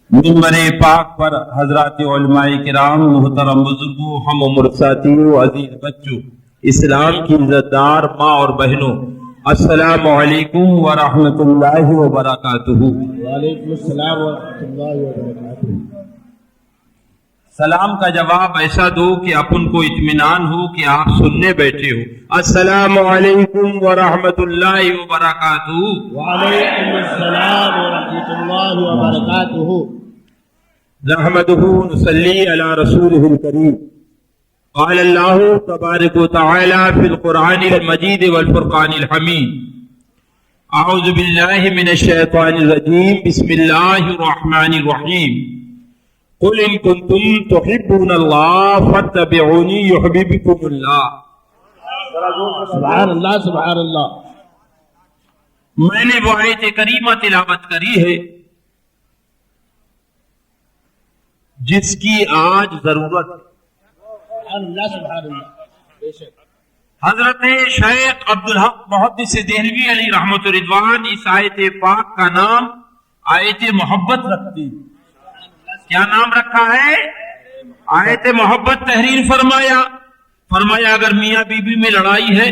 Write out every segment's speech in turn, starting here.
منبر پاک پر حضرات علماء کرام، محترم بزرگوں، ہم عمر ساتھیوں، عزیز بچوں، اسلام کی عزت دار ماں اور بہنوں، السلام علیکم ورحمۃ اللہ وبرکاتہ۔ وعلیکم السلام ورحمۃ اللہ وبرکاتہ۔ سلام کا جواب ایسا دو کہ اپن کو اطمینان ہو کہ آپ سننے بیٹھے ہو۔ السلام علیکم ورحمۃ اللہ وبرکاتہ۔ وعلیکم السلام ورحمۃ اللہ وبرکاتہ۔ نحمده نصلي على رسوله الكريم، قال الله تبارك وتعالى في القرآن المجيد والفرقان الحميد، أعوذ بالله من الشيطان الرجيم، بسم الله الرحمن الرحيم، قل إن كنتم تحبون الله فاتبعوني يحببكم الله۔ سبحان اللہ سبحان اللہ۔ میں نے وہ آیت کریمہ تلاوت کری ہے جس کی آج ضرورت ہے۔ سبحان اللہ سبحان اللہ۔ بے شک حضرت شیخ عبدالحق محدث دہلوی علی رحمت رضوان اس آیت پاک کا نام آیت محبت رکھتے ہیں۔ کیا نام رکھا ہے؟ آیت محبت تحریر فرمایا اگر میاں بیوی میں لڑائی ہے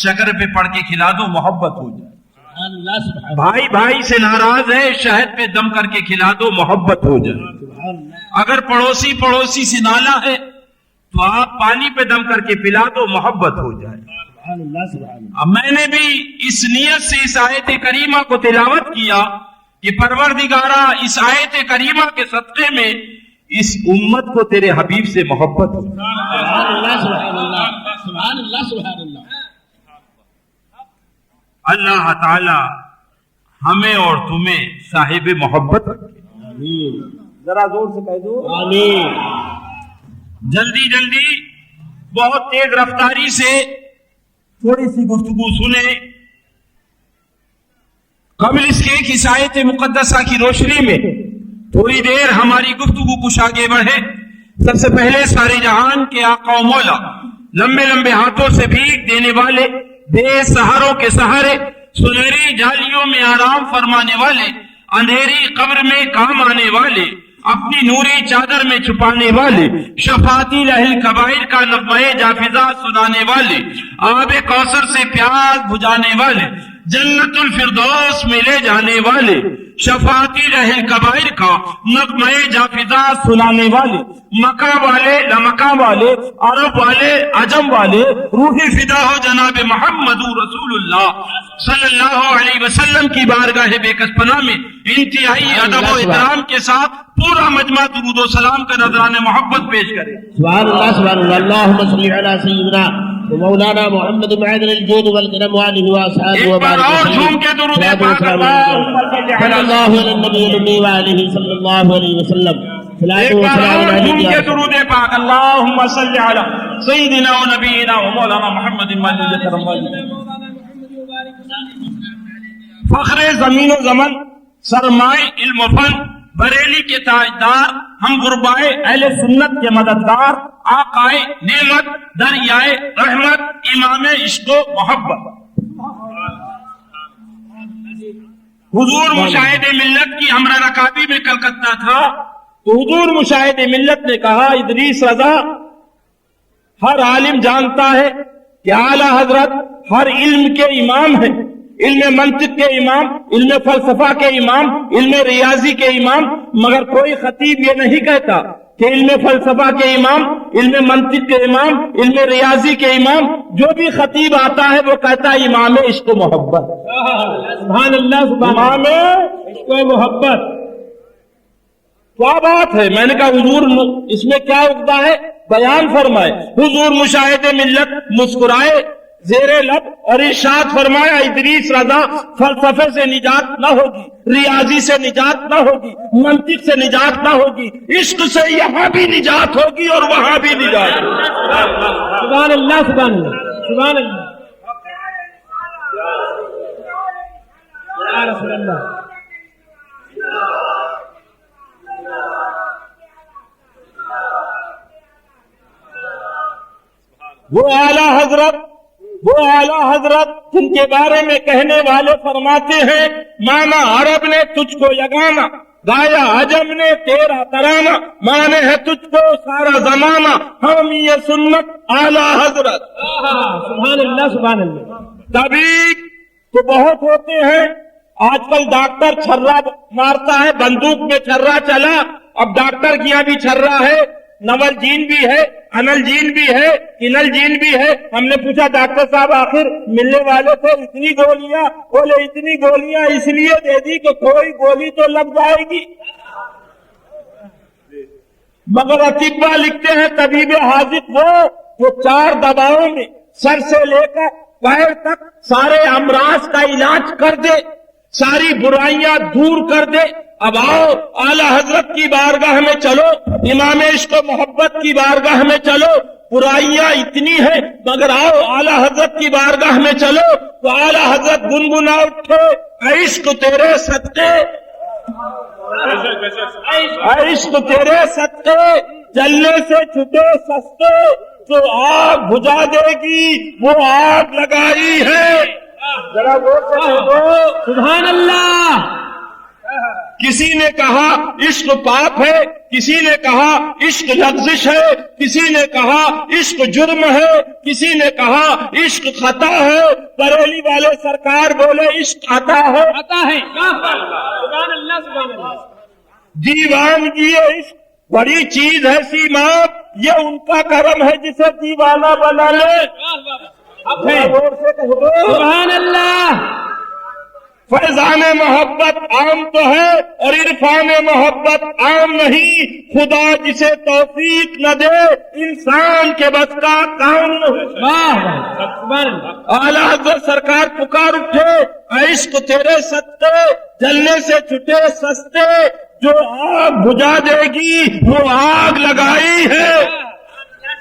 شکر پہ پڑھ کے کھلا دو، محبت ہو جائے۔ سبحان اللہ سبحان اللہ۔ بھائی بھائی سے ناراض ہے، شہد پہ دم کر کے کھلا دو، محبت ہو جائے۔ سبحان اللہ۔ اگر پڑوسی سے نالا ہے تو آپ پانی پہ دم کر کے پلا دو، محبت ہو جائے۔ سبحان اللہ سبحان اللہ۔ اب میں نے بھی اس نیت سے اس آیت کریمہ کو تلاوت کیا کہ پروردگارہ اس آیت کریمہ کے صدقے میں اس امت کو تیرے حبیب سے محبت ہو۔ سبحان اللہ سبحان اللہ۔ سبحان اللہ سبحان اللہ۔ اللہ تعالی ہمیں اور تمہیں صاحب محبت رکھے۔ آمین ذرا زور سے کہہ دو آمین۔ جلدی بہت تیز رفتاری سے تھوڑی سی گفتگو سنیں۔ قبل اس کے اس آیت مقدسہ کی روشنی میں تھوڑی دیر ہماری گفتگو کچھ آگے بڑھے۔ سب سے پہلے سارے جہان کے آقا و مولا، لمبے لمبے ہاتھوں سے بھیک دینے والے، بے سہاروں کے سہارے، سنہری جالیوں میں آرام فرمانے والے، اندھیری قبر میں کام آنے والے، اپنی نوری چادر میں چھپانے والے، شفاعتی لہل کبائر کا نغمہ جافزہ سنانے والے، آب کوثر سے پیاس بجھانے والے، جنت الفردوس میں لے جانے والے، شفاعتی لہل کبائر کا نغمہ جافزہ سنانے والے، مکہ والے لمکہ والے، عرب والے عجم والے، روحی فدا ہو جناب محمد رسول اللہ صلی اللہ علیہ وسلم کی بارگاہ بے کس پناہ میں انتہائی ادب و احترام کے ساتھ پورا مجمع درود و سلام کا نذران محبت پیش کرے۔ سبحان اللہ سبحان اللہ۔ اللہم صلی علی سیدنا مولانا محمد معدن الجود والکرم وآلہ وآصحابہ ایک بار اور جھوم کے درود پاک صلی اللہ علی النبی الامی وآلہ صلی اللہ علیہ وسلم۔ ایک بار اور جھوم کے درود پاک اللہم صلی علی سیدنا و نبینا و مولانا محمد معدن الکرم فخر زمین و زمن، سرمائے علم و فن، بریلی کے تاجدار، ہم غربائے اہل سنت کے مددگار، آقائے نعمت، دریائے رحمت، امام عشق و محبت، حضور مشاہد ملت کی ہمراہ رکابی میں کلکتہ تھا تو حضور مشاہد ملت نے کہا ادریس رضا ہر عالم جانتا ہے کہ اعلیٰ حضرت ہر علم کے امام ہیں، علم منطق کے امام، علم فلسفہ کے امام، علم ریاضی کے امام، مگر کوئی خطیب یہ نہیں کہتا کہ علم فلسفہ کے امام، علم منطق کے امام، علم ریاضی کے امام، جو بھی خطیب آتا ہے وہ کہتا ہے امام عشق و محبت۔ سبحان اللہ سبحان امام عشق و محبت، کیا بات ہے؟ میں نے کہا حضور اس میں کیا اگتا ہے؟ بیان فرمائے۔ حضور مشاہد ملت مسکرائے زیر لب اور ارشاد فرمایا ادریس رضا فلسفے سے نجات نہ ہوگی، ریاضی سے نجات نہ ہوگی، منطق سے نجات نہ ہوگی، عشق سے یہاں بھی نجات ہوگی اور وہاں بھی نجات ہوگی۔ سبحان اللہ سبحان اللہ سبحان اللہ۔ یا رسول اللہ۔ وہ اعلیٰ حضرت جن کے بارے میں کہنے والے فرماتے ہیں ماما عرب نے تجھ کو یگانا گایا عجم نے تیرا ترانہ، مانے ہے تجھ کو سارا زمانہ، ہم یہ سنت اعلیٰ حضرت۔ سبحان اللہ سبحان اللہ۔ طبیب تو بہت ہوتے ہیں، آج کل ڈاکٹر چھرا مارتا ہے، بندوق میں چھرا چلا، اب ڈاکٹر کی یہاں بھی چھرا ہے، نول جین بھی ہے، انل جین بھی ہے، انل جین بھی ہے۔ ہم نے پوچھا ڈاکٹر صاحب آخر ملنے والے تھے اتنی گولیاں؟ بولے اتنی گولیاں اس لیے دے دی کہ کوئی گولی تو لگ جائے گی، مگر اطباء لکھتے ہیں طبیب حاذق وہ 4 دواؤں میں سر سے لے کر پیر تک سارے امراض کا علاج کر دے، ساری برائیاں دور کر دے۔ اب آؤ اعلیٰ حضرت کی بارگاہ میں چلو، امام عشق و محبت کی بارگاہ میں چلو، برائیاں اتنی ہیں مگر آؤ اعلیٰ حضرت کی بارگاہ میں چلو تو اعلیٰ حضرت گنگنا اٹھے، عشق تیرے صدقے، عشق تیرے صدقے، جلنے سے چھٹے سستے، جو آگ بجھا دے گی وہ آگ لگائی ہے۔ ذرا غور سے سنو، سبحان اللہ۔ کسی نے کہا عشق پاپ ہے، کسی نے کہا عشق لغزش ہے، کسی نے کہا عشق جرم ہے، کسی نے کہا عشق خطا ہے، بریلی والے سرکار بولے عشق عطا ہے، آتا ہے۔ سبحان اللہ سبحان اللہ۔ دیوانگی عشق بڑی چیز ہے سیماب، یہ ان کا کرم ہے جسے دیوانہ بنا لے۔ سبحان اللہ۔ فیضان محبت عام تو ہے اور عرفان محبت عام نہیں، خدا جسے توفیق نہ دے انسان کے بس کا کام نہیں۔ اعلیٰ حضرت سرکار پکار اٹھے، عشق تیرے صدقے، جلنے سے چھٹے سستے، جو آگ بجھا دے گی وہ آگ لگائی ہے۔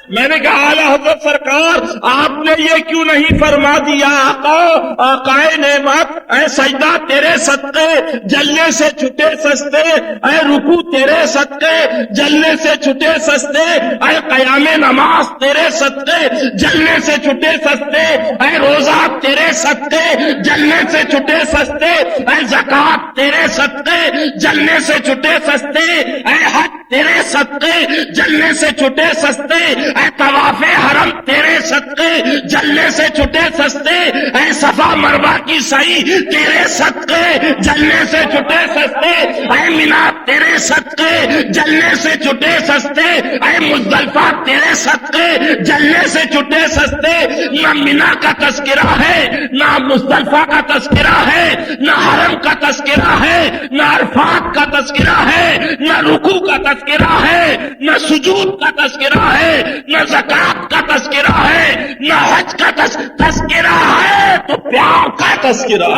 میں نے کہا اعلیٰ حضرت سرکار آپ نے یہ کیوں نہیں فرما دیا؟ آقا آقائے نعمت، اے سجدہ تیرے صدقے، جلنے سے چھٹے سستے، اے رکوع تیرے صدقے، جلنے سے چھٹے سستے، اے قیام نماز تیرے صدقے، جلنے سے چھٹے سستے، اے روزہ تیرے صدقے، جلنے سے چھٹے سستے، اے زکوٰۃ تیرے صدقے، جلنے سے چھٹے سستے، اے حج تیرے صدقے، جلنے سے چھٹے سستے، اے طواف حرم تیرے صدقے، جلنے سے چھٹے سستے، اے صفا مروہ کی سعی تیرے صدقے، جلنے سے چھٹے سستے، اے مینا تیرے صدقے، جلنے سے چھٹے سستے، اے مزدلفہ تیرے صدقے، جلنے سے چھٹے سستے۔ نہ مینا کا تذکرہ ہے، نہ مزدلفہ کا تذکرہ ہے، نہ حرم کا تذکرہ ہے، نہ عرفات کا تذکرہ ہے، نہ رکوع کا تذکرہ ہے، نہ سجود کا تذکرہ ہے، نہ زکات کا تذکرہ ہے، نہ حج کا تذکرہ ہے، تو پیار کا تذکرہ۔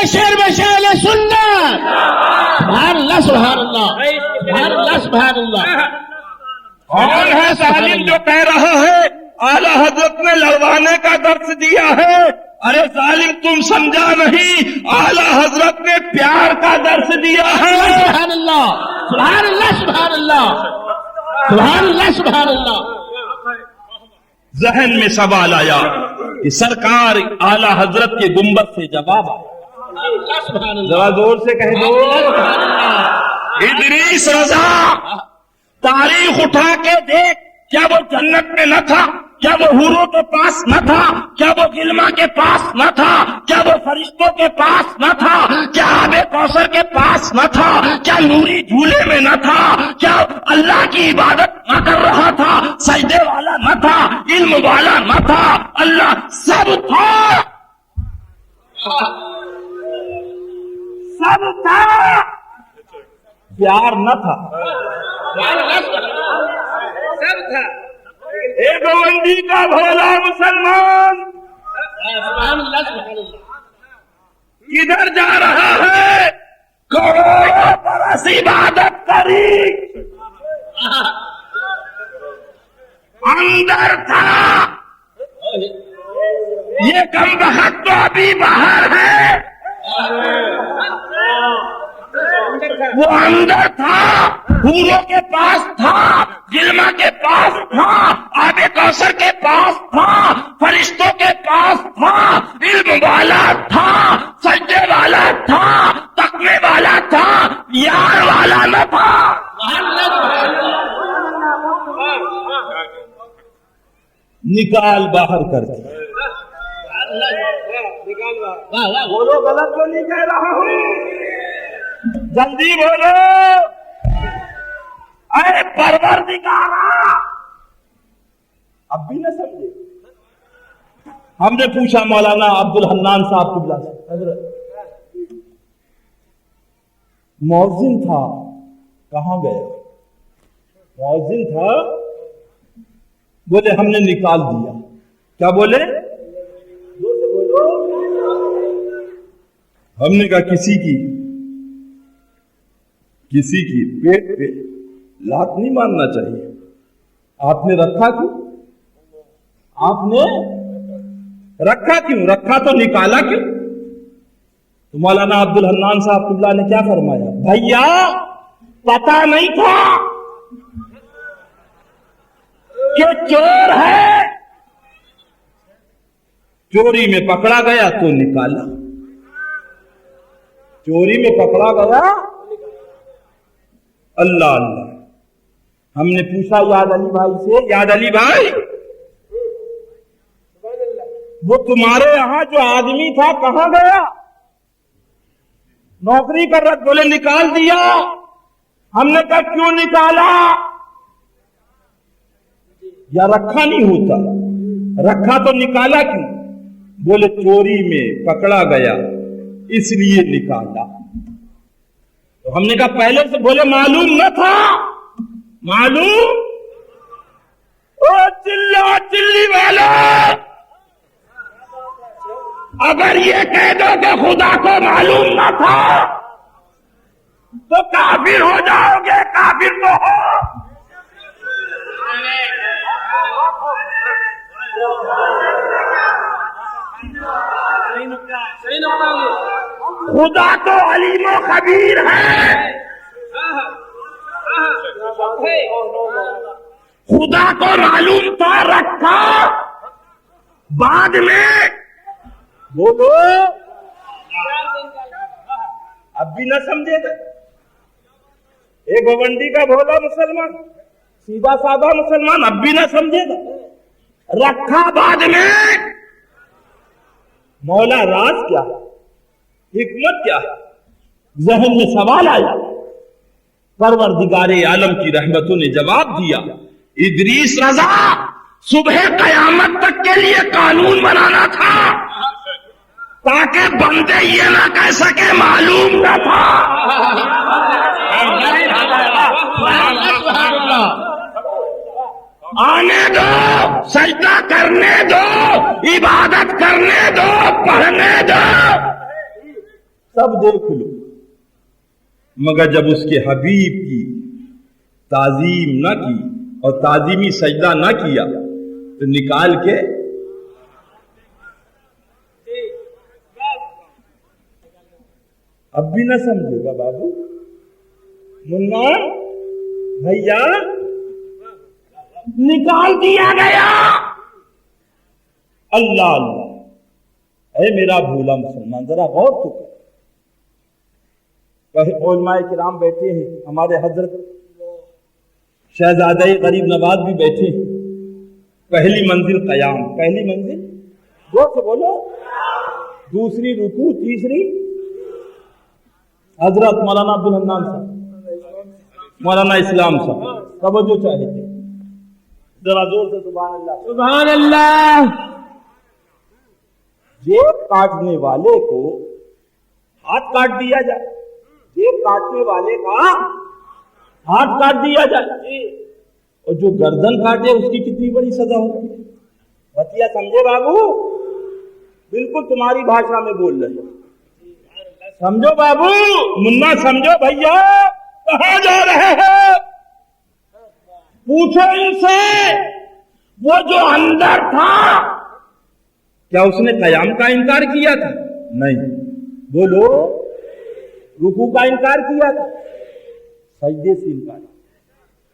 شیر بشیر سنت۔ سبحان اللہ سبحان اللہ سبحان اللہ سبحان اللہ۔ کون ہے ظالم جو کہہ رہا ہے اعلیٰ حضرت نے لڑوانے کا درس دیا ہے؟ ارے ظالم تم سمجھا نہیں، اعلیٰ حضرت نے پیار کا درس دیا ہے۔ سبحان اللہ سبحان اللہ سبحان اللہ سبحان اللہ سبحان اللہ۔ ذہن میں سوال آیا کہ سرکار اعلیٰ حضرت کے گنبد سے جواب آیا، ذرا زور سے کہہ دو، ادریس رضا تاریخ اٹھا کے دیکھ، کیا وہ جنت میں نہ تھا؟ کیا وہ حوروں کے پاس نہ تھا؟ کیا وہ غلما کے پاس نہ تھا؟ کیا وہ فرشتوں کے پاس نہ تھا؟ کیا آب کوثر کے پاس نہ تھا؟ کیا نوری جھولے میں نہ تھا؟ کیا اللہ کی عبادت نہ کر رہا تھا؟ سجدے والا نہ تھا؟ علم والا نہ تھا؟ اللہ سب تھا، سب تھا، پیار نہ تھا، سب تھا۔ ایک گوندی کا بھولا مسلمان کدھر جا رہا ہے؟ کروڑوں برس عبادت کری، اندر تھا، یہ کم بخت تو ابھی باہر ہے، وہ اندر تھا، حوروں کے پاس تھا، غلما کے پاس تھا، آب کوثر کے پاس تھا، فرشتوں کے پاس تھا، علم والا تھا، سجدے والا تھا، تقوی والا تھا، یار والا نہ تھا۔ نکال باہر کر کے بولو، غلط تو نہیں کہہ رہا ہوں، جلدی بولو۔ اے پروردگارا، اب بھی نہ سمجھے؟ ہم نے پوچھا مولانا عبد الحنان صاحب قبلہ سے، حضرت مؤذن تھا کہاں گیا؟ مؤذن تھا، بولے ہم نے نکال دیا۔ کیا بولے؟ زور سے بولو۔ ہم نے کہا کسی کی پیٹ پہ لات نہیں مارنا چاہیے، آپ نے رکھا کیوں؟ آپ نے رکھا کیوں؟ رکھا تو نکالا کیوں؟ تو مولانا عبد الحنان صاحب قبلہ نے کیا فرمایا؟ بھیا پتا نہیں تھا کہ چور ہے، چوری میں پکڑا گیا تو نکالا، چوری میں پکڑا گیا۔ اللہ اللہ، ہم نے پوچھا یاد علی بھائی سے، یاد علی بھائی وہ تمہارے یہاں جو آدمی تھا کہاں گیا؟ نوکری کر رہا، بولے نکال دیا۔ ہم نے کہا کیوں نکالا؟ یا رکھا نہیں ہوتا؟ رکھا تو نکالا کیوں؟ بولے چوری میں پکڑا گیا اس لیے نکالا۔ تو ہم نے کہا پہلے سے بولے معلوم نہ تھا؟ معلوم؟ او چلا چلی والا، اگر یہ کہہ دو کہ خدا کو معلوم نہ تھا تو کافر ہو جاؤ گے، کافر تو ہو۔ خدا تو علیم و خبیر ہے، خدا کو معلوم تھا، رکھا بعد میں۔ بولو، اب بھی نہ سمجھے گا؟ ایک بھونڈی کا بھولا مسلمان، سیدھا سادہ مسلمان، اب بھی نہ سمجھے گا؟ رکھا بعد میں۔ مولا راز کیا ہے؟ حکمت کیا ہے؟ ذہن میں سوال آیا، پروردگار عالم کی رحمتوں نے جواب دیا، ادریس رضا صبح قیامت تک کے لیے قانون بنانا تھا تاکہ بندے یہ نہ کہہ سکے معلوم نہ تھا۔ آنے دو، سجدہ کرنے دو، عبادت کرنے دو، پڑھنے دو، سب دیکھ لو، مگر جب اس کے حبیب کی تعظیم نہ کی اور تعظیمی سجدہ نہ کیا تو نکال کے اب بھی نہ سمجھے گا بابو، منا بھیا، نکال دیا گیا۔ اللہ اللہ، اے میرا بھولا مسلمان، ذرا غور تو کر۔ علماء کرام بیٹھے ہیں، ہمارے حضرت شہزادہ غریب نواز بھی بیٹھے ہیں۔ پہلی منزل قیام، پہلی منزل زور سے بولو، دوسری رکوع، تیسری حضرت مولانا عبد الحنان صاحب، مولانا اسلام صاحب توجہ چاہیے، ذرا زور سے سبحان اللہ، سبحان اللہ۔ جیب کاٹنے والے کو ہاتھ کاٹ دیا جائے، جیب کاٹنے والے کا ہاتھ کاٹ دیا جائے، اور جو گردن کاٹے اس کی کتنی بڑی سزا ہوتی ہے۔ بتیا سمجھے بابو؟ بالکل تمہاری بھاشا میں بول رہے، سمجھو بابو، منا سمجھو بھیا، کہاں جا رہے ہیں؟ پوچھو ان سے، وہ جو اندر تھا کیا اس نے قیام کا انکار کیا تھا؟ نہیں۔ بولو، رکوع کا انکار کیا تھا؟ سجدے سے انکار۔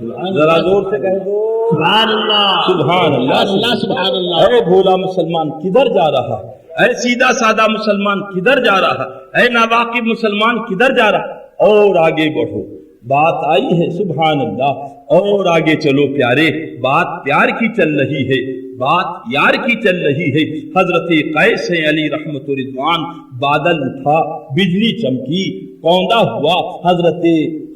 ذرا زور سے کہہ دو سبحان اللہ سبحان اللہ سبحان اللہ. اے بھولا مسلمان کدھر جا رہا ہے؟ اے سیدھا سادہ مسلمان کدھر جا رہا ہے؟ اے ناواقف مسلمان کدھر جا رہا ہے؟ اور آگے بڑھو، بات آئی ہے سبحان اللہ، اور آگے چلو پیارے، بات پیار کی چل رہی ہے، بات یار کی چل رہی ہے. حضرت قیس علی رحمت و رضوان، بادل اٹھا، بجلی چمکی، کوندا ہوا، حضرت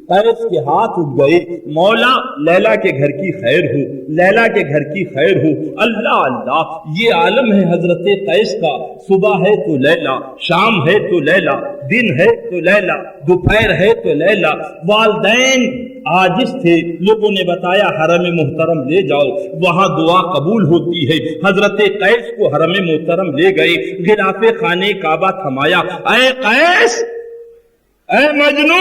قیس کے ہاتھ اٹھ گئے، مولا لیلا کے گھر کی خیر ہو، لیلا کے گھر کی خیر ہو. اللہ اللہ، یہ عالم ہے حضرت قیس کا، صبح ہے تو لیلا، شام ہے تو لیلا، دن ہے تو لیلا، دوپہر ہے تو لیلا. والدین عاجز تھے، لوگوں نے بتایا حرم محترم لے جاؤ، وہاں دعا قبول ہوتی ہے. حضرت قیس کو حرم محترم لے گئے، غلاف خانے کعبہ تھمایا، اے قیس، اے مجنو،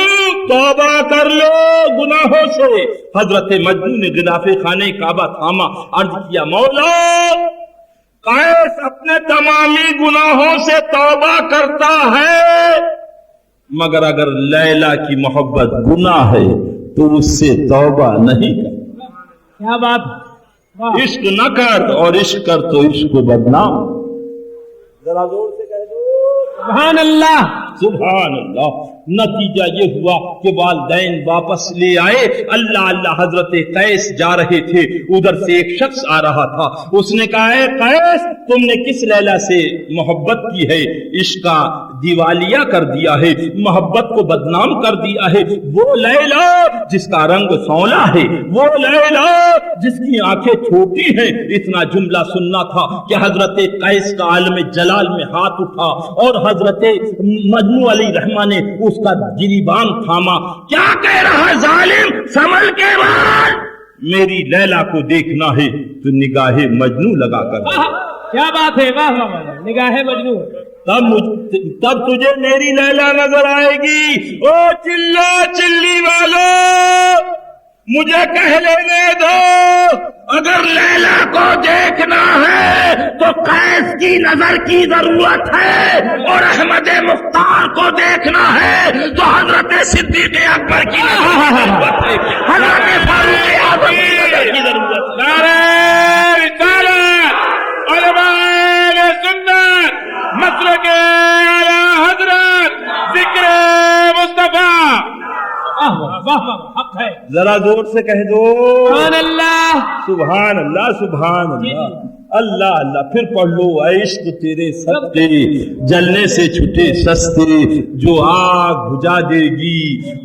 توبہ کر لو گناہوں سے. حضرت مجنو نے غلاف خانے کعبہ تھاما، عرض کیا مولا قیس اپنے تمامی گناہوں سے توبہ کرتا ہے، مگر اگر لیلا کی محبت گناہ ہے تو اس سے توبہ نہیں کر. کیا بات. عشق نہ کر، اور عشق کر تو عشق کو بدنام. ذرا زور سے کہہ دو سبحان اللہ سبحان اللہ. نتیجہ یہ ہوا کہ والدین واپس لے آئے. اللہ اللہ، حضرت قیس جا رہے تھے، ادھر سے ایک شخص آ رہا تھا، اس نے کہا اے قیس، تم نے کس لیلا سے محبت کی ہے؟ عشق کا دیوالیہ کر دیا ہے، محبت کو بدنام کر دیا ہے. وہ لیلا جس کا رنگ سونا ہے، وہ لیلا جس کی آنکھیں چھوٹی ہیں. اتنا جملہ سننا تھا کہ حضرت قیس کا عالم جلال میں ہاتھ اٹھا اور حضرت مجنو علی رحمہ نے اس کا گریبان تھاما. کیا کہہ رہا ظالم، سنبھل کے بول. میری لیلا کو دیکھنا ہے تو نگاہ مجنو لگا کر. کیا بات ہے، واہ واہ واہ، نگاہ مجنو. تب تجھے میری لیلا نظر آئے گی. او چلو چلی والو، مجھے کہہ لینے دو، اگر لیلا کو دیکھنا ہے تو قیس کی نظر کی ضرورت ہے، اور احمد مختار کو دیکھنا ہے تو حضرت صدیق اکبر کی نظر کی ضرورت ہے، حضرت فاروق اعظم کی نظر کی ضرورت ہے. نعرہ رسالت، علماء سنت، مسلک اعلی حضرت، ذکر مصطفیٰ. حق ہے. ذرا زور سے کہہ دو سبحان اللہ سبحان اللہ سبحان اللہ. اللہ اللہ. پھر پڑھ لو، عشق تیرے صدقے جلنے سے چھٹے سستے، جو آگ بجھا دے گی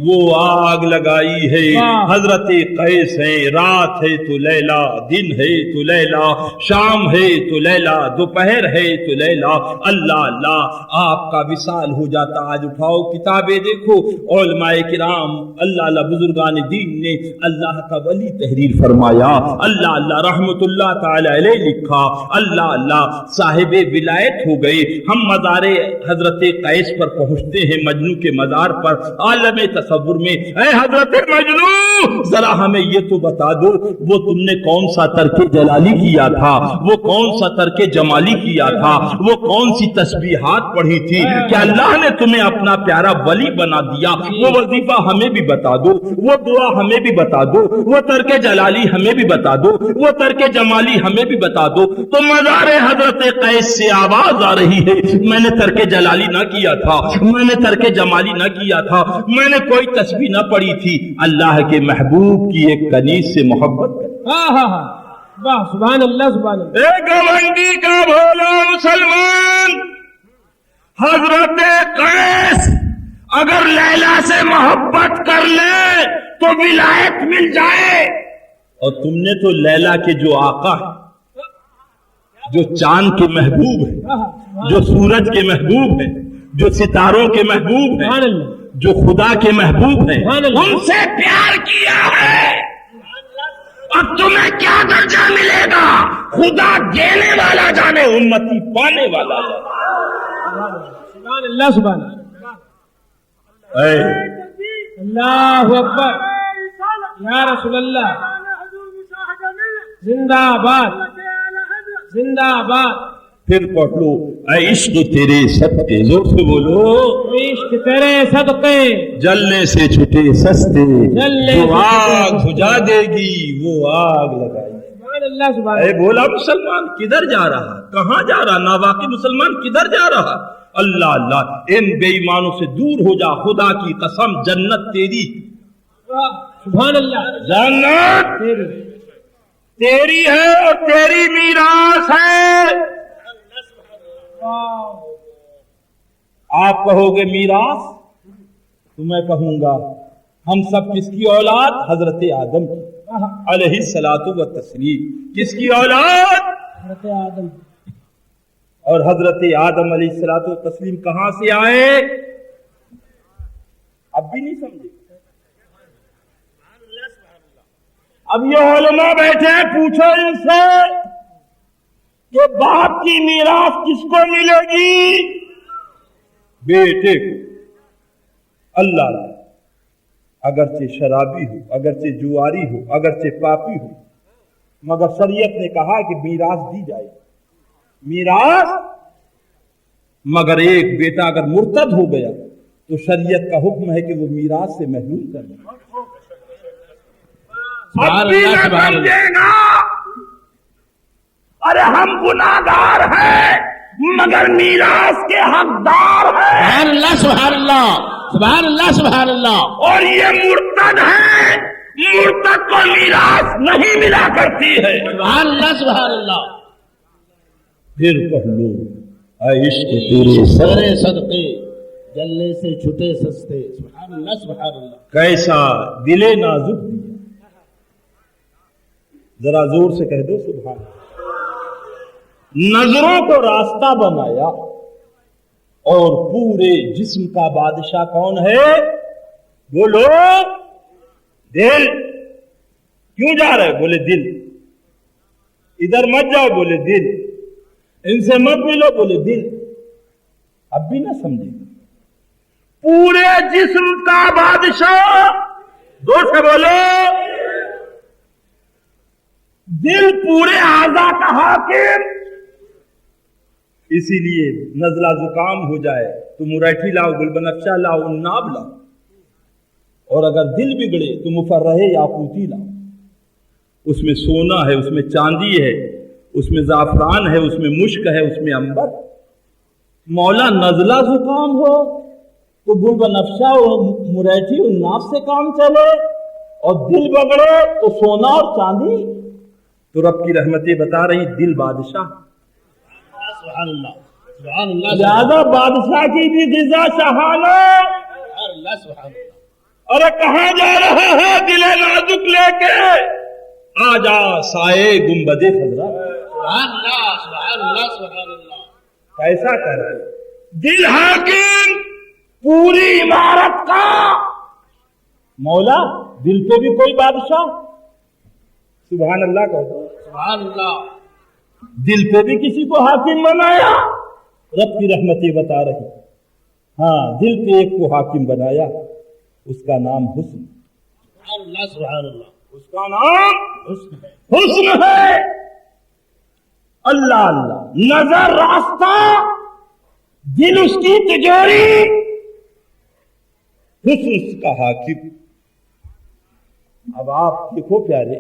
وہ آگ لگائی ہے. حضرت قیس ہے، رات ہے تو لیلا، دن ہے تو لیلا، شام ہے تو لیلا، دوپہر ہے تو لیلا. اللہ اللہ، آپ کا وصال ہو جاتا. آج اٹھاؤ کتابیں دیکھو، علماء کرام، اللہ اللہ، بزرگان دین نے اللہ کا ولی تحریر فرمایا. اللہ اللہ، رحمت اللہ تعالی علیہ لکھا. اللہ اللہ، صاحب ولایت ہو گئے. ہم مزار حضرت قیس پر پہنچتے ہیں، مجنو کے مزار پر، عالم تصور میں. اے حضرت مجنو، ذرا ہمیں یہ تو بتا دو، وہ تم نے کون سا ترک جلالی کیا تھا، وہ کون سا ترک جمالی کیا تھا، وہ کون سی تسبیحات پڑھی تھی کہ اللہ نے تمہیں اپنا پیارا ولی بنا دیا؟ وہ وظیفہ ہمیں بھی بتا دو، وہ دعا ہمیں بھی بتا دو، وہ ترک جلالی ہمیں بھی بتا دو، وہ ترک جمالی ہمیں بھی بتا دو. تو مزار حضرت قیس سے آواز آ رہی ہے، میں نے ترک جلالی نہ کیا تھا، میں نے ترک جمالی نہ کیا تھا، میں نے کوئی تسبیح نہ پڑھی تھی. اللہ کے محبوب کی ایک کنیز سے محبت کر. واہ، سبحان اللہ سبحان اللہ. ایک گونڈی کا بھولا مسلمان، حضرت قیس اگر لیلا سے محبت کر لے تو ولایت مل جائے. اور تم نے تو لیلا کے جو آقا ہے، جو چاند کے محبوب ہے، جو سورج کے محبوب ہے، جو ستاروں کے محبوب ہے، جو خدا کے محبوب ہیں، ان سے پیار کیا ہے. اب تمہیں کیا درجہ ملے گا خدا دینے والا جانے، امتی پانے والا جانے. سبحان اللہ سبحان اللہ اکبر. یا رسول اللہ، زندہ آباد زندہ آباد. پھر پڑھ لو اے عشق تیرے صدقے، زور سے بولو عشق تیرے صدقے جلنے سے چھٹے سستے، جلنے جو سے آگ بجھا دے گی وہ آگ لگائے۔ سبحان اللہ سبحان اے اللہ۔ بولا مسلمان کدھر جا رہا، کہاں جا رہا، ناواقف مسلمان کدھر جا رہا؟ اللہ اللہ ان بے ایمانوں سے دور ہو جا، خدا کی قسم جنت تیری، سبحان اللہ، جنت تیری تیری ہے اور تیری میراث ہے۔ آپ کہو گے میراث تو میں کہوں گا ہم سب کس کی اولاد؟ حضرت آدم کی علیہ الصلوۃ والتسلیم۔ کس کی اولاد؟ حضرت آدم۔ اور حضرت آدم علیہ الصلوۃ والتسلیم کہاں سے آئے؟ اب بھی نہیں سمجھے؟ اب یہ علماء بیٹھے ہیں، پوچھو ان سے کہ باپ کی میراث کس کو ملے گی؟ بیٹے کو۔ اللہ اگرچہ شرابی ہو، اگرچہ جواری ہو، اگرچہ پاپی ہو، مگر شریعت نے کہا کہ میراث دی جائے، میراث۔ مگر ایک بیٹا اگر مرتد ہو گیا تو شریعت کا حکم ہے کہ وہ میراث سے محروم کر دیں۔ اب بھی نہ سمجھے گا، ارے ہم گناہگار ہیں مگر میراث کے حقدار ہیں، سبحان اللہ سبحان اللہ سبحان اللہ سبحان اللہ۔ اور یہ مرتد ہے، مرتد کو میراث نہیں ملا کرتی ہے۔ سبحان اللہ سبحان اللہ۔ پھر پڑھ لو اے عشق تیرے تیرے صدقے جلنے سے چھٹے سستے، سبحان اللہ سبحان اللہ۔ کیسا دل نازک دیا، ذرا زور سے کہہ دو سبحان اللہ۔ نظروں کو راستہ بنایا اور پورے جسم کا بادشاہ کون ہے؟ بولو دل۔ کیوں جا رہے؟ بولے دل۔ ادھر مت جاؤ، بولے دل۔ ان سے مت ملو، بولے دل۔ اب بھی نہ سمجھے، پورے جسم کا بادشاہ، دو سے بولو دل، پورے اعضاء کا حاکم۔ اسی لیے نزلہ زکام ہو جائے تو مریٹھی لاؤ، گل بنفشہ لاؤ، عناب لاؤ، اور اگر دل بگڑے تو مفرح یاقوتی لاؤ۔ اس میں سونا ہے، اس میں چاندی ہے، اس میں زعفران ہے، اس میں مشک ہے، اس میں عنبر۔ مولا نزلہ زکام ہو تو گل بنفشہ اور مریٹھی عناب سے کام چلے، اور دل بگڑے تو سونا اور چاندی۔ تو رب کی رحمتیں بتا رہی دل بادشاہ، سبحان اللہ سبحان اللہ زیادہ بادشاہ کی بھی غذا شاہانہ۔ سبحان اللہ سبحان اللہ۔ ارے کہاں جا رہا ہے دل نازک لے کے؟ آ جا سائے گنبد خضرا۔ سبحان اللہ سبحان اللہ سبحان اللہ۔ کیسا کر رہے؟ دل حاکم پوری عمارت کا مولا، دل پہ بھی کوئی بادشاہ؟ سبحان اللہ کہو تو۔ سبحان اللہ۔ دل پہ بھی کسی کو حاکم بنایا؟ رب کی رحمتیں بتا رہی، ہاں دل پہ ایک کو حاکم بنایا، اس کا نام حسن۔ سبحان اللہ سبحان اللہ۔ اس کا نام حسن ہے۔ حسن ہے۔ اللہ اللہ، نظر راستہ، دل اس کی تجوری، حسن اس کا حاکم۔ اب آپ دیکھو پیارے،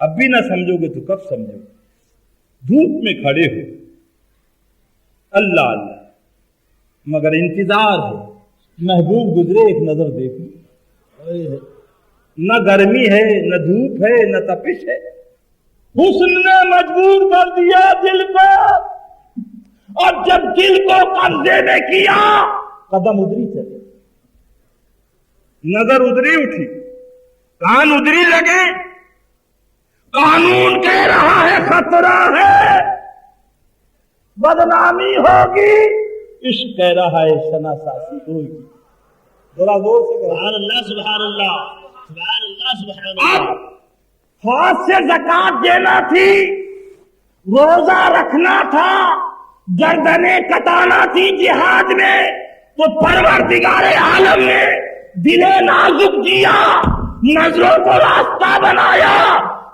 اب بھی نہ سمجھو گے تو کب سمجھو گے؟ دھوپ میں کھڑے ہو، اللہ اللہ، مگر انتظار ہے محبوب گزرے، ایک نظر دیکھو۔ نہ گرمی ہے، نہ دھوپ ہے، نہ تپش ہے، حسن نے مجبور کر دیا دل کو، اور جب دل کو قبضے میں کیا قدم ادھری چلے، نظر ادھری اٹھی، کان ادھری لگے، قانون کہہ رہا ہے خطرہ ہے، بدنامی ہوگی، عشق کہہ رہا ہے شناساسی ہوگی۔ ذرا زور سے کہو سبحان اللہ سبحان اللہ سبحان اللہ سبحان اللہ۔ اب ہاتھ سے زکات دینا تھی، روزہ رکھنا تھا، گردنیں کٹانا تھی جہاد میں، تو پروردگار عالم نے دل نازک دیا، نظروں کو راستہ بنایا،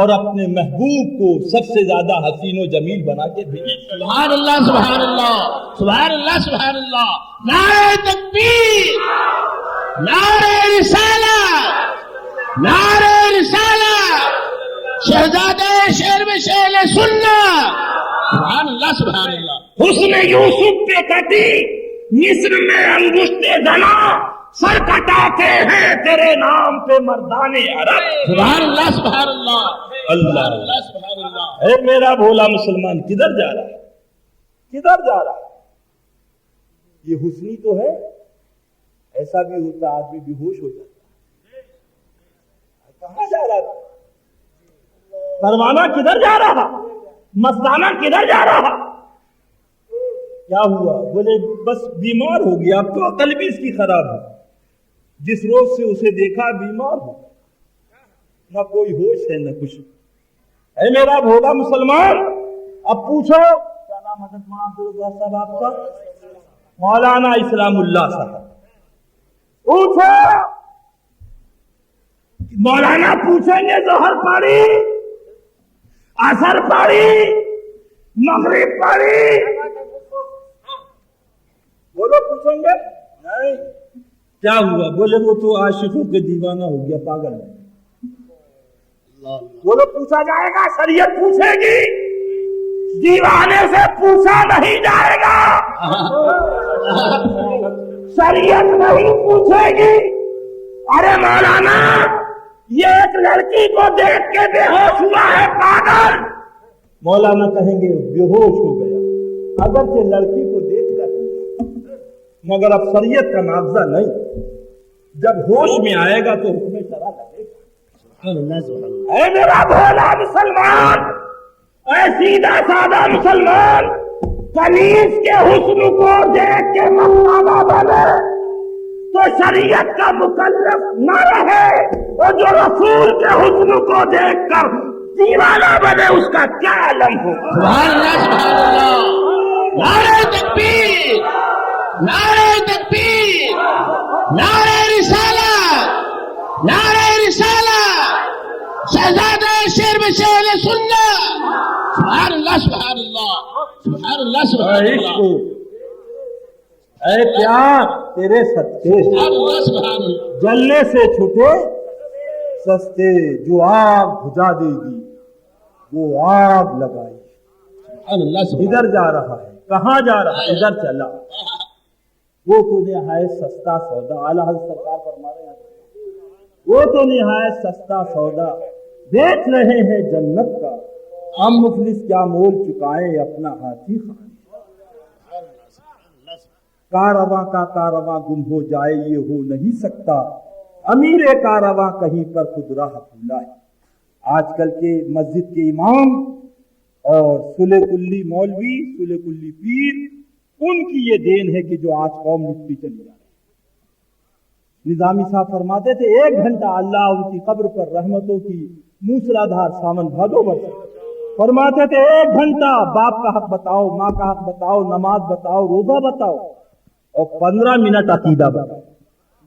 اور اپنے محبوب کو سب سے زیادہ حسین و جمیل بنا کے بھیجا. سبحان اللہ سبحان اللہ سبحان اللہ سبحان اللہ. نعرہ تکبیر، نعرہ رسالت، نعرہ رسالت، شہزادہ شیر بشیر سنت. سبحان اللہ سبحان اللہ. حسن یوسف پہ کٹی مصر میں انگشتے زنا، سر کٹاتے ہیں تیرے نام پہ مردان عرب. سبحان اللہ سبحان اللہ اللہ اللہ سبحان اللہ. اے میرا بھولا مسلمان کدھر جا رہا ہے؟ کدھر جا رہا ہے؟ یہ حسنی تو ہے، ایسا بھی ہوتا آدمی بے ہوش ہو جاتا ہے. کہاں جا رہا ہے؟ پروانہ کدھر جا رہا، مستانہ کدھر جا رہا؟ کیا ہوا؟ بولے بس بیمار ہو گیا. اب تو عقل بھی اس کی خراب ہے. جس روز سے اسے دیکھا بیمار ہو، نہ کوئی ہوش ہے نہ کچھ. اے میرا بھولا مسلمان، اب پوچھو کیا نام حضرت مولانا عبدالرزاق صاحب آپ کا؟ مولانا اسلام اللہ صاحب. پوچھو مولانا پوچھیں گے ظہر پڑھی، عصر پڑھی، مغرب پڑھی؟ بولو پوچھیں گے؟ نہیں. کیا ہوا؟ بولے وہ تو عاشقوں کے دیوانہ ہو گیا، پاگل ہے. بولو پوچھا جائے گا، شریعت پوچھے گی، دیوانے سے پوچھا نہیں جائے گا. شریعت نہیں پوچھے گی. ارے مولانا یہ ایک لڑکی کو دیکھ کے بے ہوش ہوا ہے، پاگل. مولانا کہیں گے بے ہوش ہو گیا، اگرچہ لڑکی کو دیکھ کر، مگر اب شریعت کا معاوضہ نہیں. جب ہوش میں آئے گا تو حکم شرع لگے گا. اے میرا بھولا مسلمان، اے سیدھا سادہ مسلمان، کنیز کے حسن کو دیکھ کے مستانہ بنے تو شریعت کا مکلف نہ رہے، اور جو رسول کے حسن کو دیکھ کر دیوانہ بنے اس کا کیا علم ہوگا؟ سبحان اللہ سبحان اللہ. نعرہ تکبیر، نعرہ تکبیر، نعرہ رسالت، نعرہ رسالت، شہزادہ شیر بشیر سنت. سبحان اللہ سبحان اللہ سبحان اللہ سبحان اللہ اے پیار تیرے صدقے سبحان اللہ سبحان اللہ. جلنے سے چھوٹے سستے، جو آگ بجھا دے گی وہ آگ لگائی. سبحان اللہ سبحان ادھر جا رہا ہے، کہاں جا رہا ہے؟ ادھر چلا. وہ تو نہایت سستا سودا، اعلیٰ حضرت سرکار فرما رہے ہیں، وہ تو نہایت سستا سودا بیچ رہے ہیں جنت کا، ہم مفلس کیا مول چکائیں اپنا ہاتھی خان. کارواں کا کارواں گم ہو جائے یہ ہو نہیں سکتا، امیر کارواں کہیں پر خود راہ بھولا ہے. آج کل کے مسجد کے امام اور سلے کلی مولوی، سلے کلی پیر، ان کی یہ دین ہے کہ جو آج قوم لٹتی چلی جا رہی. نظامی صاحب فرماتے تھے 1 گھنٹہ اللہ ان کی قبر پر رحمتوں کی موسلادھار سامن بھادو برسے. فرماتے تھے 1 گھنٹہ باپ کا حق بتاؤ، ماں کا حق بتاؤ، نماز بتاؤ، روزہ بتاؤ، اور 15 منٹ عقیدہ بتاؤ.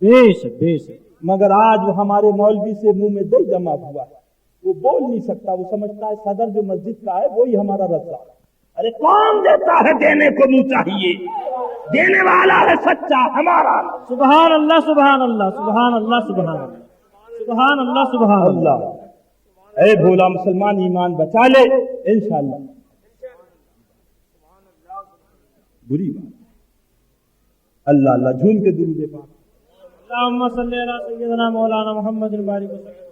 بے شک بے شک. مگر آج وہ ہمارے مولوی سے منہ میں دل جمع ہوا ہے، وہ بول نہیں سکتا، وہ سمجھتا ہے صدر جو مسجد کا ہے وہی ہمارا رضا. ارے کون دیتا ہے؟ دینے کو منہ چاہیے، دینے والا ہے سچا ہمارا. سبحان اللہ سبحان اللہ سبحان اللہ سبحان اللہ سبحان اللہ سبحان اللہ. اللہ اے بھولا مسلمان ایمان بچا لے انشاءاللہ. بری بات اللہ اللہ جھوم کے درود پاک. اللہم صلی علی سیدنا مولانا محمد البارک وسلم.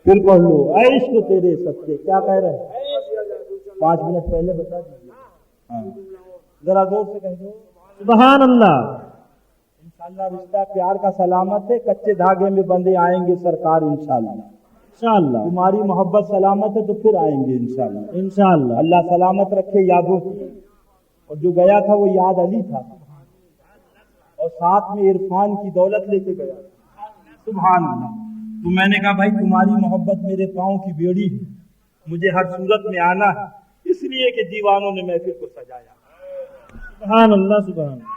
پھر پڑھ لو اے عشق تیرے سچے. کیا کہہ رہے ہیں؟ 5 منٹ پہلے بتا دیجیے. ہاں ذرا زور سے کہہ دو. سبحان اللہ. انشاءاللہ رشتہ پیار کا سلامت ہے، کچے دھاگے میں بندے آئیں گے سرکار انشاءاللہ. انشاءاللہ تمہاری محبت سلامت ہے تو پھر آئیں گے انشاءاللہ. انشاءاللہ. اللہ سلامت رکھے یادوں کو. اور جو گیا تھا وہ یاد علی تھا، اور ساتھ میں عرفان کی دولت لے کے گیا. سبحان اللہ. تو میں نے کہا بھائی تمہاری محبت میرے پاؤں کی بیڑی ہے، مجھے ہر صورت میں آنا ہے، اس لیے کہ دیوانوں نے محفل کو سجایا. سبحان اللہ سبحان اللہ.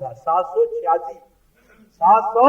786 700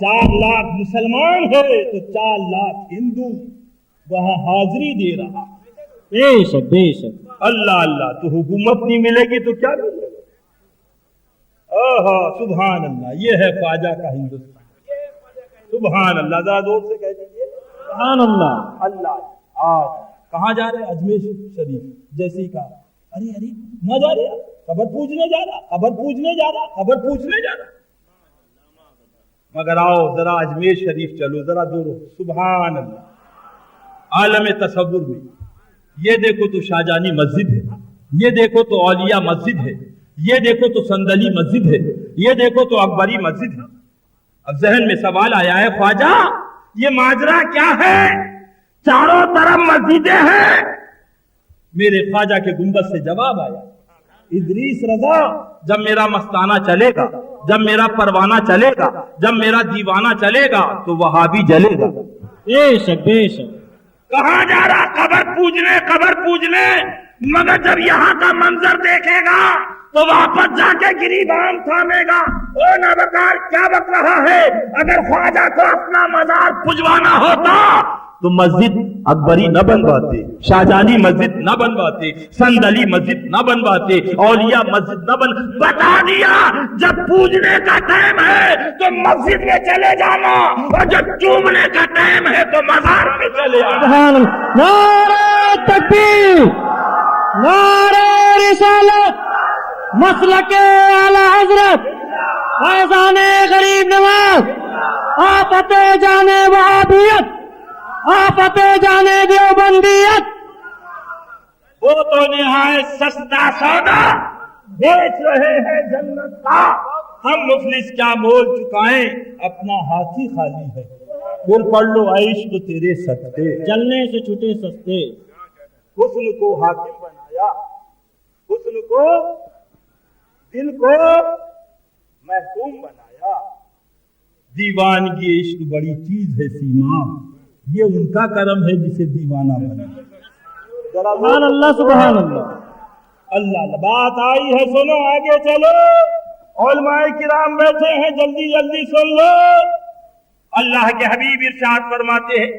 4 لاکھ مسلمان ہے تو 4 لاکھ ہندو وہاں حاضری دے رہا. بے شک بے شک. اللہ اللہ. تو حکومت نہیں ملے گی تو کیا ملے گا؟ سبحان اللہ. یہ ہے خواجہ کا ہندوستان. سبحان اللہ. ذرا زور سے کہہ دیجیے سبحان اللہ. اللہ. آج کہاں جا رہے؟ اجمیر شریف. جیسے ہی کہا ارے نہ جا رہے، قبر پوجنے جا رہا، قبر پوجنے جا رہا، قبر پوجنے جا رہا. مگر آؤ ذرا اجمیر شریف چلو، ذرا دور. سبحان اللہ. عالم تصور میں یہ دیکھو تو شاہجہانی مسجد ہے، یہ دیکھو تو اولیاء مسجد ہے، یہ دیکھو تو سندلی مسجد ہے، یہ دیکھو تو اکبری مسجد ہے. اب ذہن میں سوال آیا ہے خواجہ یہ ماجرا کیا ہے؟ چاروں طرف مسجدیں ہیں. میرے خواجہ کے گنبد سے جواب آیا ادریس رضا جب میرا مستانہ چلے گا، جب میرا پروانہ چلے گا، جب میرا دیوانہ چلے گا تو وہاں بھی جلے گا. بے شک بے شک. کہاں جا رہا؟ قبر پوجنے، قبر پوجنے. مگر جب یہاں کا منظر دیکھے گا تو واپس جا کے گریبان تھامے گا. او نابکار کیا بک رہا ہے؟ اگر خواجہ کو اپنا مزار پجوانا ہوتا تو مسجد اکبری نہ بنواتے، شاہجہانی مسجد نہ بنواتے، سندلی مسجد نہ بنواتے، اولیاء مسجد نہ بتا دیا جب پوجنے کا ٹائم ہے تو مسجد میں چلے جانا، اور جب چومنے کا ٹائم ہے تو مزار میں چلے آنا. سبحان اللہ. نعرہ تکبیر، نعرہ رسالت، مسلک اعلی حضرت فیضان غریب نواز، آفت جانے وہابیت، آفت جانے دیوبندیت. وہ تو نہایت سستا سودا بیچ رہے ہیں جنت کا. ہم مفلس کیا مول چکائیں، اپنا ہاتھی خالی ہے. پھر پڑھ لو عشق تیرے سستے، جلنے سے چھوٹے سستے. حسن کو حاکم بنایا، حسن کو دل کو محکوم بنایا. دیوانگی عشق بڑی چیز ہے سیما، یہ ان کا کرم ہے جسے دیوانہ بنا. سبحان اللہ سبحان اللہ. اللہ بات آئی ہے سنو، آگے چلو. علماء کرام بیٹھے ہیں، جلدی جلدی سن لو. اللہ کے حبیب ارشاد فرماتے ہیں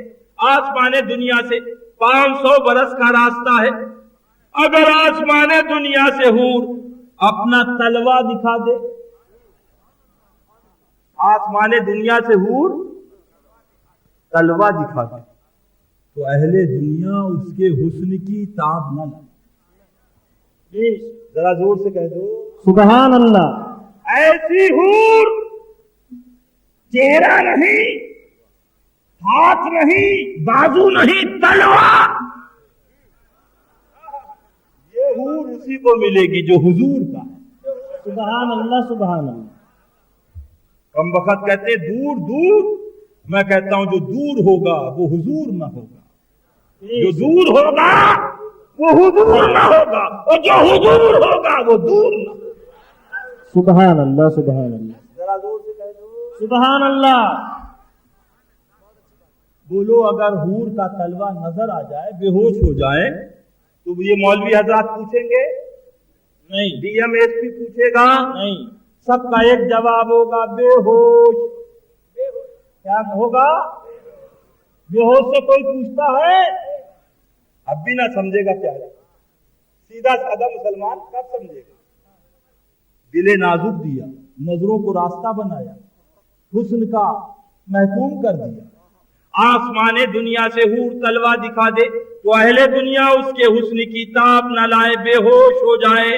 آسمان دنیا سے 500 برس کا راستہ ہے. اگر آسمان دنیا سے حور اپنا تلوا دکھا دے، آسمان دنیا سے حور تلوا دکھا دے تو اہل دنیا اس کے حسن کی تاب نہ لائے. ذرا زور سے کہہ دو سبحان اللہ. ایسی حور چہرہ نہیں، ہاتھ نہیں، بازو نہیں، تلوار. یہ حور اسی کو ملے گی جو حضور کا ہے. سبحان اللہ سبحان اللہ. کم وقت کہتے دور دور، میں کہتا ہوں جو دور ہوگا وہ حضور نہ ہوگا، جو دور ہوگا وہ حضور نہ ہوگا، اور جو حضور ہوگا وہ دور نہ ہوگا. سبحان اللہ سبحان اللہ. ذرا زور سے کہہ دو سبحان اللہ. بولو اگر حور کا تلوا نظر آ جائے، بے ہوش ہو جائے تو یہ مولوی حضرات پوچھیں گے نہیں، ڈی ایم ایس پی پوچھے گا نہیں. سب کا ایک جواب ہوگا بے ہوش. کیا ہوگا؟ بے ہوش سے کوئی پوچھتا ہے اب بھی نہ سمجھے گا کیا ہے. سیدھا سادہ مسلمان کب سمجھے گا؟ دل نازک دیا، نظروں کو راستہ بنایا، حسن کا محکوم کر دیا. آسمان دنیا سے حور تلوا دکھا دے تو اہل دنیا اس کے حسن کی تاب نہ لائے، بے ہوش ہو جائے.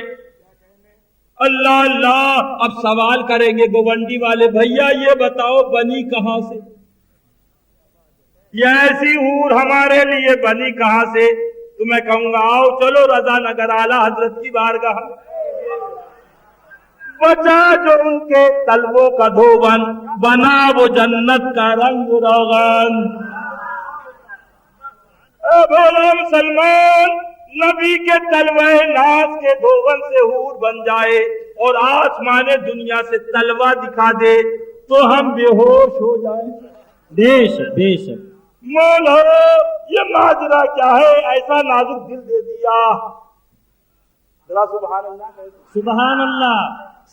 اللہ اللہ. اب سوال کریں گے گوونڈی والے، بھیا یہ بتاؤ بنی کہاں سے؟ یہ ایسی حور ہمارے لیے بنی کہاں سے؟ تو میں کہوں گا آؤ چلو رضا نگر اعلیٰ حضرت کی بارگاہ. بچا جو ان کے تلووں کا دھون، بنا وہ جنت کا رنگ روغن. اے بھولا مسلمان، نبی کے تلوے ناز کے دھون سے حور بن جائے اور آسمان دنیا سے تلوا دکھا دے تو ہم بے ہوش ہو جائیں. بے شک بے شک. مولو یہ ماجرا کیا ہے؟ ایسا نازک دل دے دیا. ذرا سبحان اللہ. سبحان اللہ.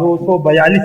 242.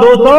200.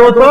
200.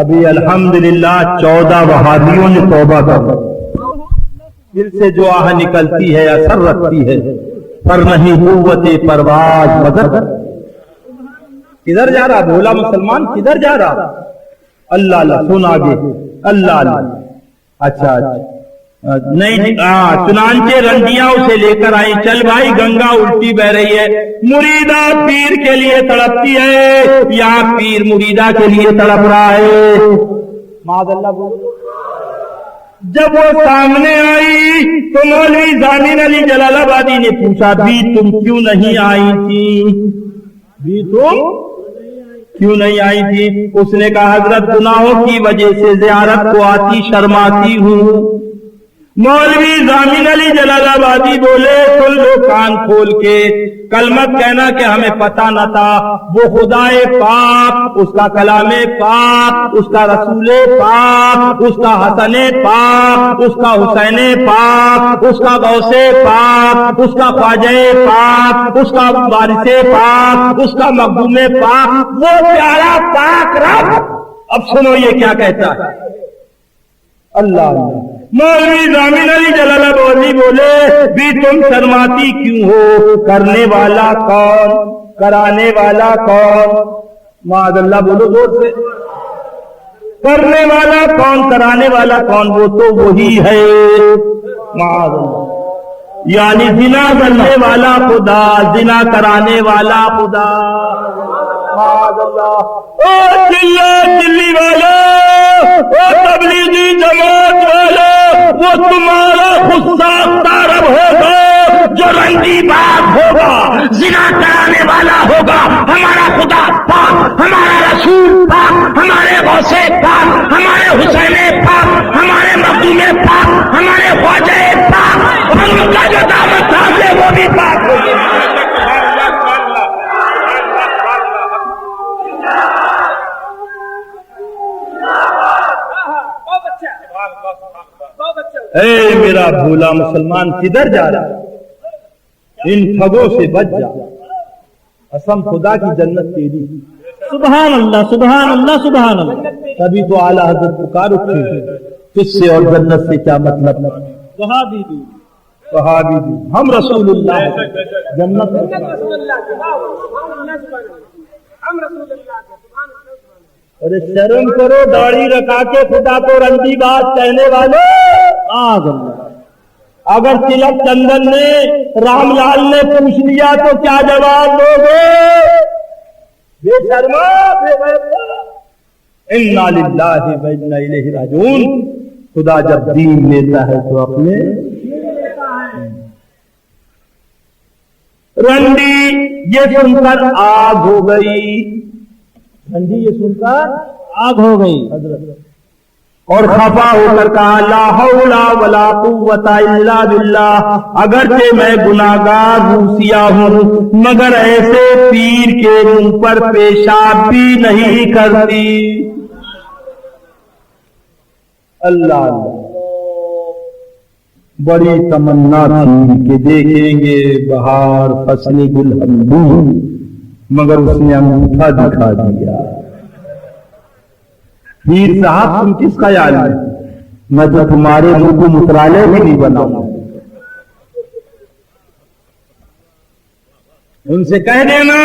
ابھی الحمدللہ 14 وہابیوں نے توبہ کر دل سے جو آہ نکلتی ہے اثر رکھتی ہے پر نہیں قوت پرواز مدد. کدھر جا رہا بھولا مسلمان, کدھر جا رہا؟ اللہ اللہ سن آگے, اللہ اللہ. اچھا نہیں, چنانچہ رنڈیاں اسے لے کر آئی. چل بھائی, گنگا الٹی بہ رہی ہے, مریدہ پیر کے لیے تڑپتی ہے یا پیر مریدہ کے لیے تڑپ رہا ہے؟ معاذ اللہ بول. جب وہ سامنے آئی تو مولوی ضامن علی جلال آبادی نے پوچھا, بھی تم کیوں نہیں آئی تھی؟ بھی تم کیوں نہیں آئی تھی؟ اس نے کہا, حضرت گناہوں کی وجہ سے زیارت کو آتی شرماتی ہوں. مولوی ضامن علی جلال آبادی بولے, سن لو کان کھول کے, کلمت کہنا کہ ہمیں پتہ نہ تھا. وہ خدائے پاک, اس کا کلام پاک, اس کا رسول پاک, اس کا حسن پاک, اس کا حسین پاک, اس کا غوث پاک, اس کا خواجہ پاک, اس کا وارث پاک, اس کا مخدوم پاک, وہ پیارا پاک رب. اب سنو یہ کیا کہتا ہے. اللہ اللہ. مولوی ضامن علی جلال آبادی بولے, بھی تم شرماتی کیوں ہو؟ کرنے والا کون, کرانے والا کون؟ معاذ اللہ بولو زور سے. کرنے والا کون, کرانے والا کون؟ وہ تو وہی ہے. معاذ اللہ. یعنی زنا کرنے والا خدا, زنا کرانے والا خدا. معاذ اللہ. او دلی والے, او تبلیغی جماعت والے, وہ تمہارا خود ساختہ رب ہوگا جو رنگی باغ ہوگا, زنا کرانے والا ہوگا. ہمارا خدا پاک, ہمارا رسول پاک, ہمارے غوث پاک, ہمارے حسین پاک, ہمارے مخدوم پاک, ہمارے خواجہ پاک, اور ان کا جو دعوت ہے وہ بھی پاک ہوگی. اے میرا بھولا مسلمان, کدھر جا رہا؟ ان ٹھگوں سے بچ جا, قسم خدا کی جنت تیری. سبحان اللہ, سبحان اللہ, سبحان اللہ. تبھی تو اعلیٰ حضرت پکار اٹھے, کس سے اور جنت سے کیا مطلب؟ وہابی بھی, صحابی بھی, ہم رسول اللہ جنت. ارے شرم کرو, داڑھی رکھا کے خدا کو رنگی بات کہنے والے. اگر تلک چندن نے, رام لال نے پوچھ لیا تو کیا جواب دو گے؟ بے شرما, بے غیرت. انا للہ و انا الیہ راجعون. خدا جب دین لیتا ہے تو اپنے. رنڈی یہ سن کر آگ ہو گئی, رنڈی یہ سن کر آگ ہو گئی حضرت, اور خفا ہو کر کہا, لا حول ولا قوت الا باللہ. اگرچہ میں گناہگار روسیا ہوں مگر ایسے پیر کے منہ پر پیشاب بھی نہیں کرتی. اللہ اللہ. بڑی تمنا تھی کہ دیکھیں گے بہار فصل گل ہم, مگر اس نے انگوٹھا دکھا دیا. پیر صاحب تم کس خیال ہے؟ میں تو تمہارے منہ کو مترالے بھی نہیں بناؤں. ان سے کہہ دینا,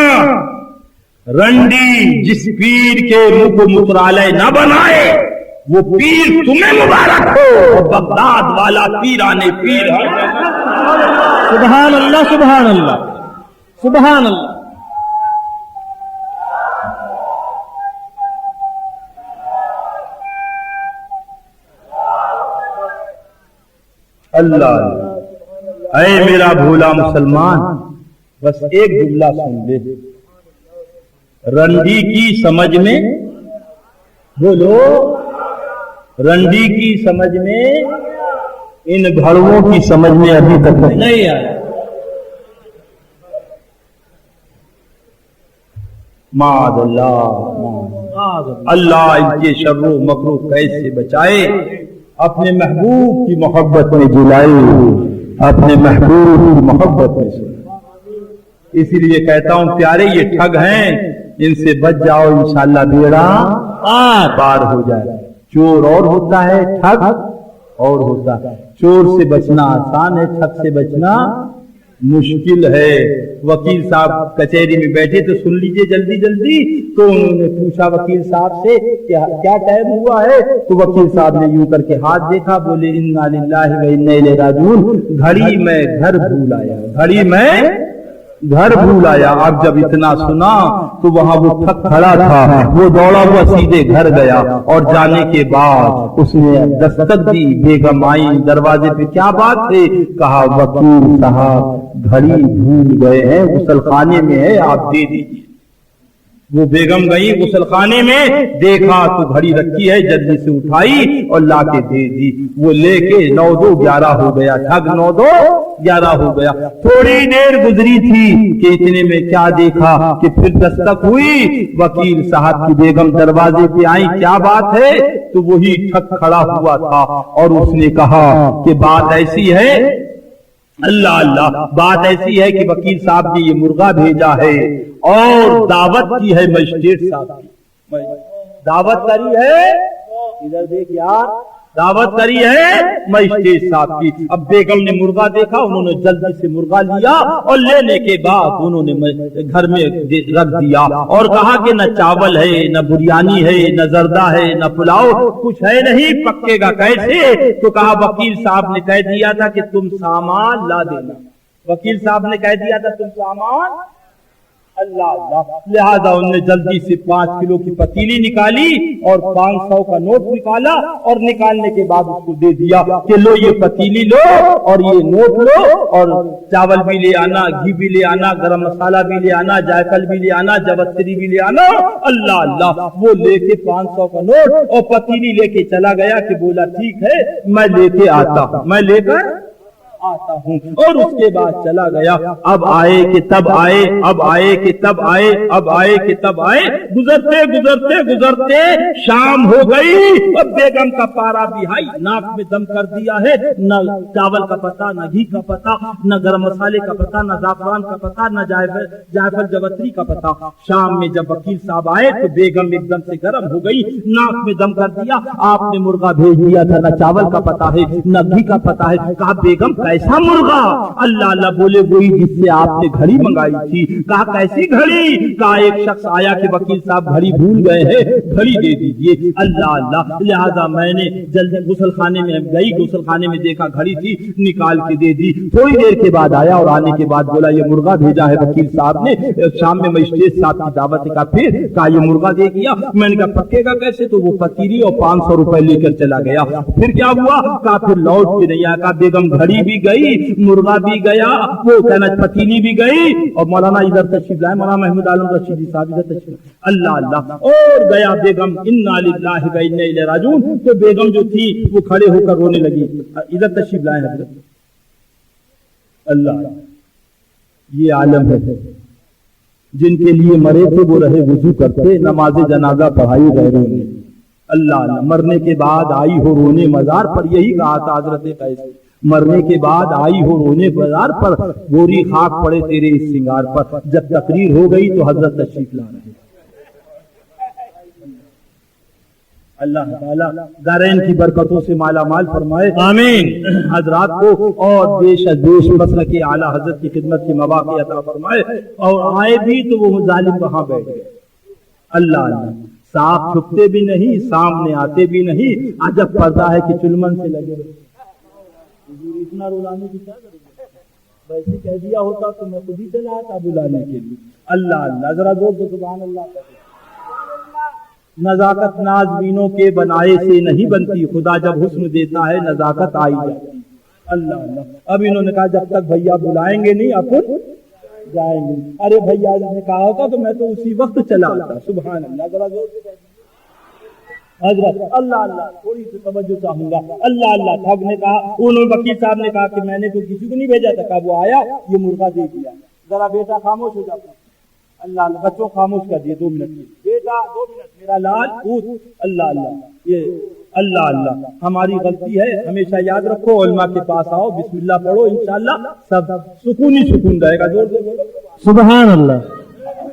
رنڈی جس پیر کے منہ کو مترالے نہ بنائے وہ پیر تمہیں مبارک ہو. بغداد والا پیرانے پیر ہے. سبحان اللہ, سبحان اللہ, سبحان اللہ. اللہ. اے میرا بھولا مسلمان, بس ایک جملہ سن لے. رنڈی کی سمجھ میں, بولو, رنڈی کی سمجھ میں, ان بھڑووں کی سمجھ میں ابھی تک نہیں آیا. معاذ اللہ, اللہ ان کے شر و مکروہ کیسے بچائے. اپنے محبوب کی محبت میں جلائے, اپنے محبوب کی محبت میں سن. اسی لیے کہتا ہوں پیارے, یہ ٹھگ ہیں ان سے بچ جاؤ انشاءاللہ بیڑا پار ہو جائے. چور اور ہوتا ہے، ٹھگ اور ہوتا ہے. چور سے بچنا آسان ہے، ٹھگ سے بچنا مشکل ہے. وکیل صاحب کچہری میں بیٹھے تو سن لیجئے جلدی جلدی. تو انہوں نے پوچھا وکیل صاحب سے کہ کیا ٹائم ہوا ہے؟ تو وکیل صاحب نے یوں کر کے ہاتھ دیکھا، بولے انا للہ و انا الیہ راجعون. گھڑی میں گھر بھول آیا، گھڑی میں گھر بھول آیا. اب جب اتنا سنا تو وہاں وہ ٹھگ کھڑا تھا، وہ دوڑا ہوا سیدھے گھر گیا اور جانے کے بعد اس نے دستک دی. بیگم آئی دروازے پہ، کیا بات ہے؟ کہا وکیل صاحب گھڑی بھول گئے ہیں، غسل خانے میں ہے، آپ دے دیجیے. وہ بیگم گئی غسل خانے میں، دیکھا تو گھڑی رکھی ہے، جلدی سے اٹھائی اور لا کے دے دی. وہ لے کے 9-2-11 ہو گیا، ٹھگ 9-2-11 ہو گیا. تھوڑی دیر گزری تھی کہ اتنے میں کیا دیکھا کہ پھر دستک ہوئی. وکیل صاحب کی بیگم دروازے پہ آئی، کیا بات ہے؟ تو وہی ٹھگ کھڑا ہوا تھا اور اس نے کہا کہ بات ایسی ہے، اللہ اللہ، بات ایسی ہے کہ وکیل صاحب نے یہ مرغا بھیجا ہے اور دعوت کی ہے مجسٹریٹ صاحب کی، دعوت کری ہے، ادھر دیکھ یار، دعوت کری ہے مجسٹریٹ صاحب کی. اب بیگم نے مرغا دیکھا، انہوں نے جلدی سے مرغا لیا اور لینے کے بعد انہوں نے گھر میں رکھ دیا اور کہا کہ نہ چاول ہے، نہ بریانی ہے، نہ زردہ ہے، نہ پلاؤ، کچھ ہے نہیں، پکے گا کیسے؟ تو کہا وکیل صاحب نے کہہ دیا تھا کہ تم سامان لا دینا. وکیل صاحب نے کہہ دیا تھا تم سامان، اللہ اللہ، لہذا انہوں نے جلدی سے 5 کلو کی پتیلی نکالی اور 500 کا نوٹ نکالا اور نکالنے کے بعد اس کو دے دیا کہ لو یہ پتیلی لو اور یہ نوٹ لو اور چاول بھی لے آنا، گھی بھی لے آنا، گرم مسالہ بھی لے آنا، جائفل بھی لے آنا، جوتری بھی لے آنا. اللہ اللہ، وہ لے کے 500 کا نوٹ اور پتیلی لے کے چلا گیا کہ بولا ٹھیک ہے میں لے کے آتا ہوں، میں لے کر آتا ہوں. اور اس کے بعد چلا گیا. اب آئے کہ تب آئے، اب آئے کہ تب آئے، اب آئے کہ تب آئے. گزرتے گزرتے گزرتے شام ہو گئی اور بیگم کا پارا بھی ہائی، ناک میں دم کر دیا ہے. نہ چاول کا پتہ، نہ گھی کا پتہ، نہ گرم مسالے کا پتہ، نہ زعفران کا پتہ، نہ جائفل جوتری کا پتہ. شام میں جب وکیل صاحب آئے تو بیگم ایک دم سے گرم ہو گئی، ناک میں دم کر دیا. آپ نے مرغا بھیج دیا تھا، نہ چاول کا پتہ ہے، نہ گھی کا پتہ ہے. کہا بیگم کیسا مرغا؟ اللہ اللہ، بولے وہی جس سے آپ نے گھڑی منگائی تھی. کہا کیسی گھڑی؟ کہا ایک شخص آیا کہ وکیل صاحب گھڑی بھول گئے ہیں، گھڑی دے دیجئے. اللہ اللہ، لہذا میں نے جلدی غسل خانے میں گئی، غسل خانے میں دیکھا گھڑی تھی، نکال کے دے دی. تھوڑی دیر کے بعد آیا اور آنے کے بعد بولا یہ مرغا بھیجا ہے وکیل صاحب نے، شام میں مجسٹریٹ صاحب کی دعوت کا. پھر کہا یہ مرغا دے دیا. میں نے کہا پکے گا کیسے؟ تو وہ پتیلی اور 500 روپے لے کر چلا گیا. پھر کیا ہوا؟ کہا پھر لوٹ کے نہیں آیا. کہا بیگم گھڑی بھی گئی، مرغا بھی گیا، وہ کہنا پتیلی بھی گئی. اور مولانا ادھر تشریف لائے، مولانا محمود عالم رشیدی صاحب ادھر تشریف. اللہ اللہ، اور گیا بیگم، انا للہ و انا الیہ راجعون. تو بیگم جو تھی وہ کھڑے ہو کر رونے لگی. ادھر تشریف لائے حضرت. اللہ، یہ عالم ہے، جن کے لیے مرے تھے وہ رہے وضو کرتے، نماز جنازہ پڑھائی غیروں نے. اللہ اللہ، مرنے کے بعد آئی ہو رونے مزار پر. یہی کہا تھا حضرت قیس، مرنے کے بعد آئی ہو رونے بازار پر، گوری خاک پڑے تیرے اس سنگار پر. جب تقریر ہو گئی تو حضرت تشریف لا رہے. اللہ تعالیٰ دارین کی برکتوں سے مالا مال فرمائے، آمین. حضرات کو اور دیش دیش مسلک کے اعلیٰ حضرت کی خدمت کے مواقع عطا فرمائے. اور آئے بھی تو وہ ظالم وہاں بیٹھ گئے. اللہ اللہ، صاف چھپتے بھی نہیں، سامنے آتے بھی نہیں. عجب پردہ ہے کہ چلمن سے لگے رہے. اتنا رولانے کی کیا ضرورت ہے؟ ویسے کہہ دیا ہوتا تو میں خود ہی چلا آتا بلانے کے لیے. اللہ اللہ، ذرا زور سے سبحان اللہ کہتے. نزاکت نازنینوں کے بنائے سے نہیں بنتی، خدا جب حسن دیتا ہے نزاکت آئی جاتی. اللہ اللہ، اب انہوں نے کہا جب تک بھیا بلائیں گے نہیں اپن جائیں گے. ارے بھیا نے کہا ہوتا تو میں تو اسی وقت چلا آتا. سبحان اللہ، ذرا زور سے کہتے حضرت. اللہ اللہ، تھوڑی سی توجہ چاہوں گا. اللہ اللہ، ٹھگ نے کہا، انہوں نے وکیل صاحب نے کہا کہ میں نے تو کسی کو نہیں بھیجا تھا. کہا وہ آیا، یہ مرغا دے دیا. ذرا بیٹا خاموش ہو جاتا. اللہ اللہ، بچوں خاموش کر دیے 2 منٹ. بیٹا 2 منٹ، میرا لال پوچھ. اللہ اللہ، یہ اللہ اللہ ہماری غلطی ہے، ہمیشہ یاد رکھو. علماء کے پاس آؤ، بسم اللہ پڑھو، انشاءاللہ سب سکون ہی سکون رہے گا. زور سے بولو سبحان اللہ.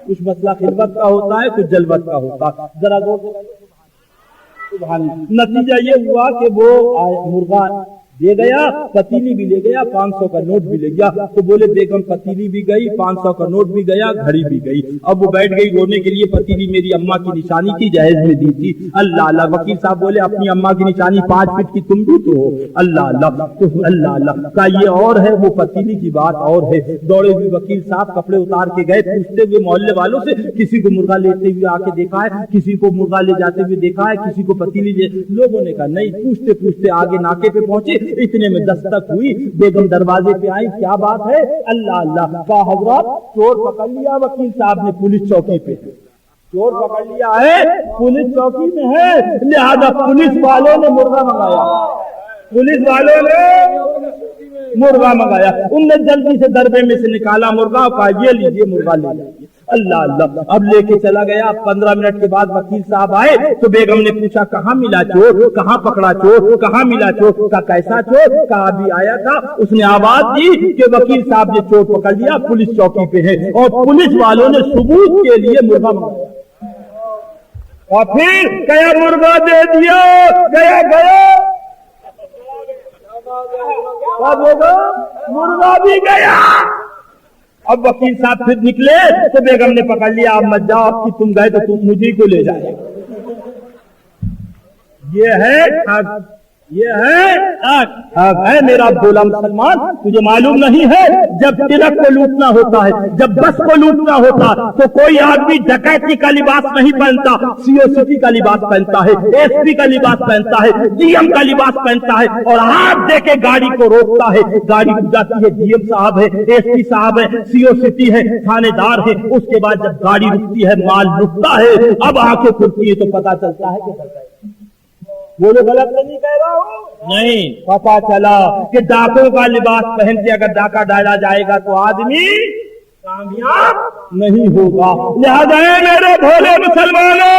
کچھ مسئلہ خلوت کا ہوتا ہے، کچھ جلوت کا ہوتا ہے. ذرا غور سے سبحان اللہ. نتیجہ یہ ہوا کہ وہ مرغا دے گیا، پتیلی بھی لے گیا، 500 کا نوٹ بھی لے گیا. تو بولے بیگم پتیلی بھی گئی، 500 کا نوٹ بھی گیا، گھڑی بھی گئی. اب وہ بیٹھ گئی رونے کے لیے. پتیلی میری اماں کی نشانی تھی، جہیز میں دی تھی. اللہ اللہ. وکیل صاحب بولے اپنی اماں کی نشانی 5 فٹ کی تم بھی تو ہو. اللہ اللہ. اللہ اللہ کا یہ اور ہے، وہ پتیلی کی بات اور ہے. دوڑے ہوئے وکیل صاحب کپڑے اتار کے گئے، پوچھتے ہوئے محلے والوں سے کسی کو مرغا لیتے ہوئے آ کے دیکھا ہے، کسی کو مرغا لے جاتے ہوئے دیکھا ہے، کسی کو پتیلی لے. لوگوں نے کہا نہیں. پوچھتے پوچھتے آگے ناکے پہ پہنچے، اتنے میں دستک ہوئی. بیگم دروازے پہ آئی. کیا بات ہے؟ اللہ اللہ. کا حضرات چور پکڑ لیا وکیل صاحب نے پولیس چوکی پہ. چور پکڑ لیا ہے، پولیس چوکی میں ہے، لہذا پولیس والوں نے مرغا منگایا. پولیس والوں نے مرغا منگایا. ان نے جلدی سے دربے میں سے نکالا مرغا، کہا یہ لیجیے مرغا لے جائیے. اللہ اللہ. اب لے کے چلا گیا. 15 منٹ کے بعد وکیل صاحب آئے تو بیگم نے پوچھا کہاں ملا چور، کہاں پکڑا چور، کہاں ملا چور؟ کا کیسا چور؟ کہا ابھی آیا تھا، اس نے آواز دی کہ وکیل صاحب نے چور پکڑ لیا، پولیس چوکی پہ ہے. اور پولیس والوں نے ثبوت کے لیے مرغا منگایا اور پھر گیا مرغا دے دیا. گیا مرغا بھی گیا. اب وکیل صاحب پھر نکلے تو بیگم نے پکڑ لیا. اب مت جاؤ، اب تم گئے تو تم مجھے کو لے جائے. یہ ہے یہ ہے میرا بولا مسلمان. تجھے معلوم نہیں ہے جب تلک کو لوٹنا ہوتا ہے، جب بس کو لوٹنا ہوتا تو کوئی آدمی ڈکیتی کا لباس نہیں پہنتا، COCT کا لباس پہنتا ہے، SP کا لباس پہنتا ہے، DM کا لباس پہنتا ہے اور ہاتھ دے کے گاڑی کو روکتا ہے. گاڑی جاتی ہے، DM صاحب ہے، SP صاحب ہے، COCT ہے، تھانے دار ہے. اس کے بعد جب گاڑی رکتی ہے، مال رکتا ہے، اب آنکھیں کھلتی ہے تو پتا چلتا ہے کہ وہ جو غلط نہیں کہہ رہا ہوں، نہیں پتا چلا کہ ڈاکوں کا لباس پہن کے اگر ڈاکہ ڈالا جائے گا تو آدمی کامیاب نہیں ہوگا. لہذا میرے بھولے مسلمانوں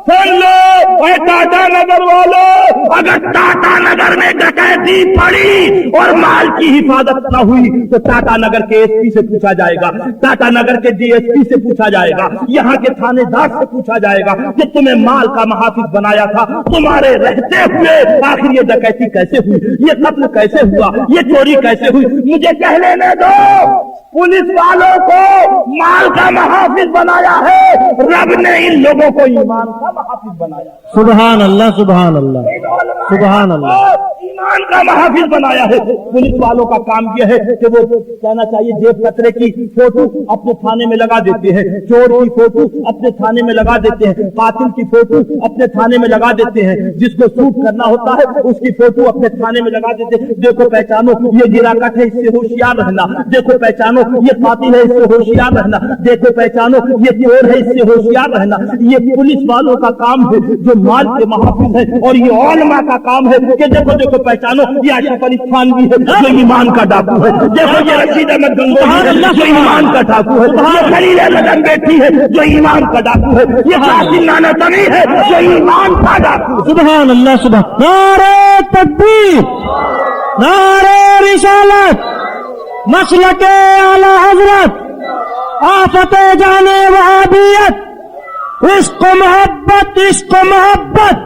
سن لو، اے ٹاٹا نگر والوں، اگر ٹاٹا نگر میں ڈکیتی پڑی اور مال کی حفاظت نہ ہوئی تو ٹاٹا نگر کے SP سے پوچھا جائے گا، ٹاٹا نگر کے DSP سے پوچھا جائے گا، یہاں کے تھانے دار سے پوچھا جائے گا کہ تمہیں مال کا محافظ بنایا تھا، تمہارے رہتے ہوئے آخر یہ ڈکیتی کیسے ہوئی، یہ قتل کیسے ہوا، یہ چوری کیسے ہوئی؟ مجھے کہہ لینے دو. پولیس والوں کو مال کا محافظ بنایا ہے، رب نے ان لوگوں کو ایمان کا محافظ بنایا. سبحان اللہ سبحان اللہ سبحان اللہ. ایمان کا محافظ بنایا ہے. پولیس والوں کا کام یہ ہے کہ وہ کہنا چاہیے جیب کترے کی فوٹو اپنے تھانے میں لگا دیتے ہیں، چور کی فوٹو اپنے تھانے میں لگا دیتے ہیں، قاتل کی فوٹو اپنے تھانے میں لگا دیتے ہیں، جس کو شوٹ کرنا ہوتا ہے اس کی فوٹو اپنے تھانے میں لگا دیتے ہیں. دیکھو پہچانو یہ گراکٹ ہے، اس سے ہوشیار رہنا. دیکھو پہچانو یہ قاتل ہے، اس سے ہوشیار رہنا. دیکھو پہچانو یہ چور ہے، اس سے ہوشیار رہنا. یہ پولیس والوں کا کام ہے جو مال کے محافظ ہے، اور یہ علماء کا کام ہے کہ دیکھو دیکھو پہچانو یہ اشرف علی تھانوی ہے جو ایمان کا ڈاکو ہے. دیکھو یہ رشید احمد گنگوہی ہے جو ایمان کا ڈاکو ہے. یہ خلیل احمد انگیٹھی ہے جو ایمان کا ڈاکو ہے. یہ قاسم نانوتوی ہے جو ایمان کا ڈاکو ہے. سبحان اللہ سبحان. نعرہ تکبیر، نعرہ رسالت، مسلک اعلی حضرت، آفت جانے وہابیت، عشق و محبت، عشق و محبت،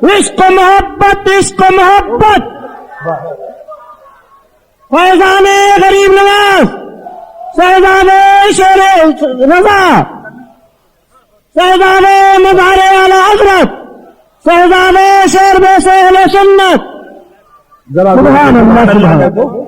عشق و محبت، عشق و محبت. فیضان غریب نواز، فیضان شیر رضا، فیضان مظہر اعلی حضرت، فیضان شیر بے اہل سنت. سبحان اللہ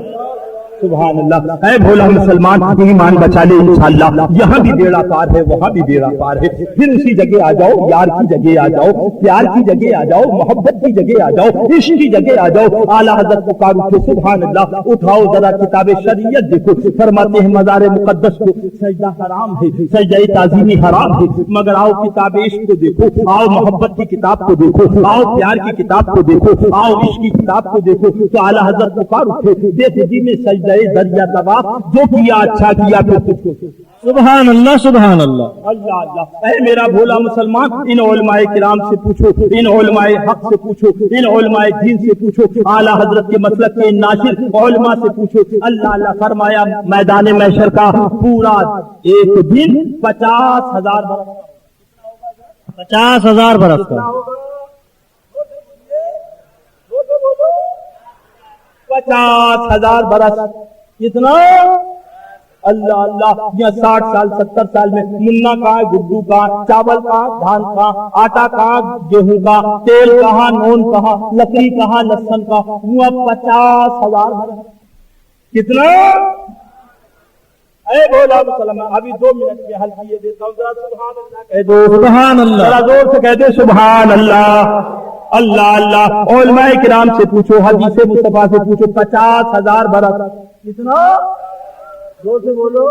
سبحان اللہ. اے بھولا مسلمان ایمان بچا لے انشاءاللہ. یہاں بھی بیڑا پار ہے، وہاں بھی بیڑا پار ہے. پھر اسی جگہ آ جاؤ، یار کی جگہ آ جاؤ، پیار کی جگہ آ جاؤ، محبت کی جگہ آ جاؤ، عشق کی جگہ آ جاؤ. اعلیٰ حضرت پکار اٹھے سبحان اللہ. اٹھاؤ ذرا کتاب شریعت دیکھو. فرماتے ہیں مزار مقدس کو سجدہ حرام ہے، سجدہ تعظیمی حرام ہے، مگر آؤ کتاب عشق کو دیکھو، آؤ محبت کی کتاب کو دیکھو، آؤ پیار کی کتاب کو دیکھو، آؤ عشق کی کتاب کو دیکھو. تو اعلیٰ حضرت پکار اٹھے دیکھ جی میں سجدہ دریا طواف جو کیا اچھا کیا پھر تجھ کو سبحان اللہ سبحان اللہ. اللہ اللہ. اے میرا بھولا مسلمان، ان علماء کرام سے پوچھو، ان علماء حق سے پوچھو، ان علماء دین سے پوچھو، اعلیٰ حضرت کے مسلک کے ناشر علماء سے پوچھو. اللہ اللہ فرمایا میدان محشر کا پورا ایک دن 50,000 برس. 50,000 برس کا. 50,000 برس. کتنا؟ اللہ اللہ. یا 60 سال 70 سال میں منا کہاں، گڈو کہاں، چاول کہاں، دھان کہاں، آٹا کہاں، گیہوں کا، تیل کہاں، نون کہاں، لکڑی کہاں، لہسن کہاں. ہوا 50,000 برس. کتنا؟ اے بولا مسلمان، ابھی 2 منٹ کے حل کیے دیتا ہوں. ذرا سبحان اللہ کہہ دو. سبحان اللہ. ذرا زور سے کہہ دے سبحان اللہ. اللہ اللہ. علماء کرام سے پوچھو، حدیث مصطفیٰ سے پوچھو. 50,000 برس. کتنا؟ زور سے بولو.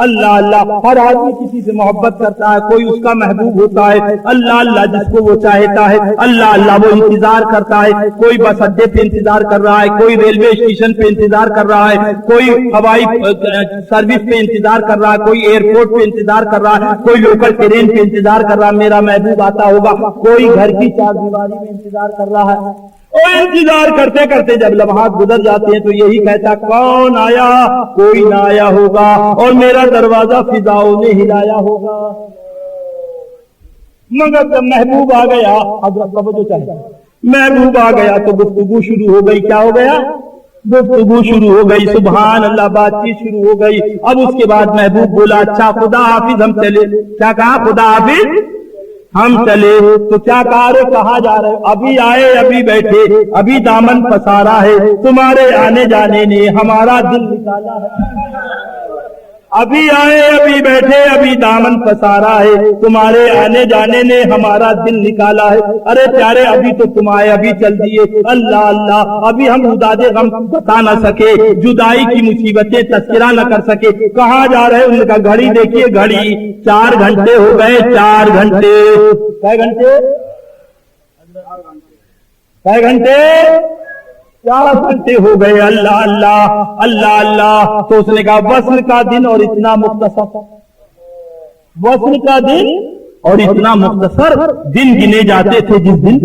اللہ اللہ. ہر آدمی کسی سے محبت کرتا ہے، کوئی اس کا محبوب ہوتا ہے. اللہ اللہ جس کو وہ چاہتا ہے. اللہ اللہ وہ انتظار کرتا ہے. کوئی بس اڈے پہ انتظار کر رہا ہے، کوئی ریلوے اسٹیشن پہ انتظار کر رہا ہے، کوئی ہوائی سروس پہ انتظار کر رہا ہے، کوئی ایئرپورٹ پہ انتظار کر رہا ہے، کوئی لوکل ٹرین پہ انتظار کر رہا ہے میرا محبوب آتا ہوگا، کوئی گھر کی چار دیواری میں انتظار کر رہا ہے. اور انتظار کرتے کرتے جب لمحات گزر جاتے ہیں تو یہی کہتا کون آیا؟ کوئی نہ آیا ہوگا اور میرا دروازہ فضاؤں نے ہلایا ہوگا. مگر جب محبوب آ گیا، حضرت توجہ چاہیے، محبوب آ گیا تو گفتگو شروع ہو گئی. کیا ہو گیا؟ گفتگو شروع ہو گئی. سبحان اللہ. بات چیت شروع ہو گئی. اب اس کے بعد محبوب بولا اچھا خدا حافظ ہم چلے. کیا کہا؟ خدا حافظ ہم چلے. تو کیا کہا؟ رہے کہاں جا رہے؟ ابھی آئے ابھی بیٹھے، ابھی دامن پسارا ہے، تمہارے آنے جانے نے ہمارا دل نکالا ہے. ابھی آئے ابھی بیٹھے، ابھی دامن پسارا ہے، تمہارے آنے جانے نے ہمارا دل نکالا ہے. ارے پیارے ابھی تو تم آئے، ابھی چل دیے. اللہ اللہ. ابھی ہم اداد غم بتا نہ سکے، جدائی کی مصیبتیں تذکرہ نہ کر سکے. کہاں جا رہے؟ ان کا گھڑی دیکھیے، گھڑی 4 گھنٹے ہو گئے. 4 گھنٹے. کئے گھنٹے؟ 4 گھنٹے ہو گئے. اللہ اللہ. اللہ اللہ. تو اس نے کہا وصل کا دن اور اتنا مختصر. وصل کا دن اور اتنا مختصر. دن گنے جاتے تھے جس دن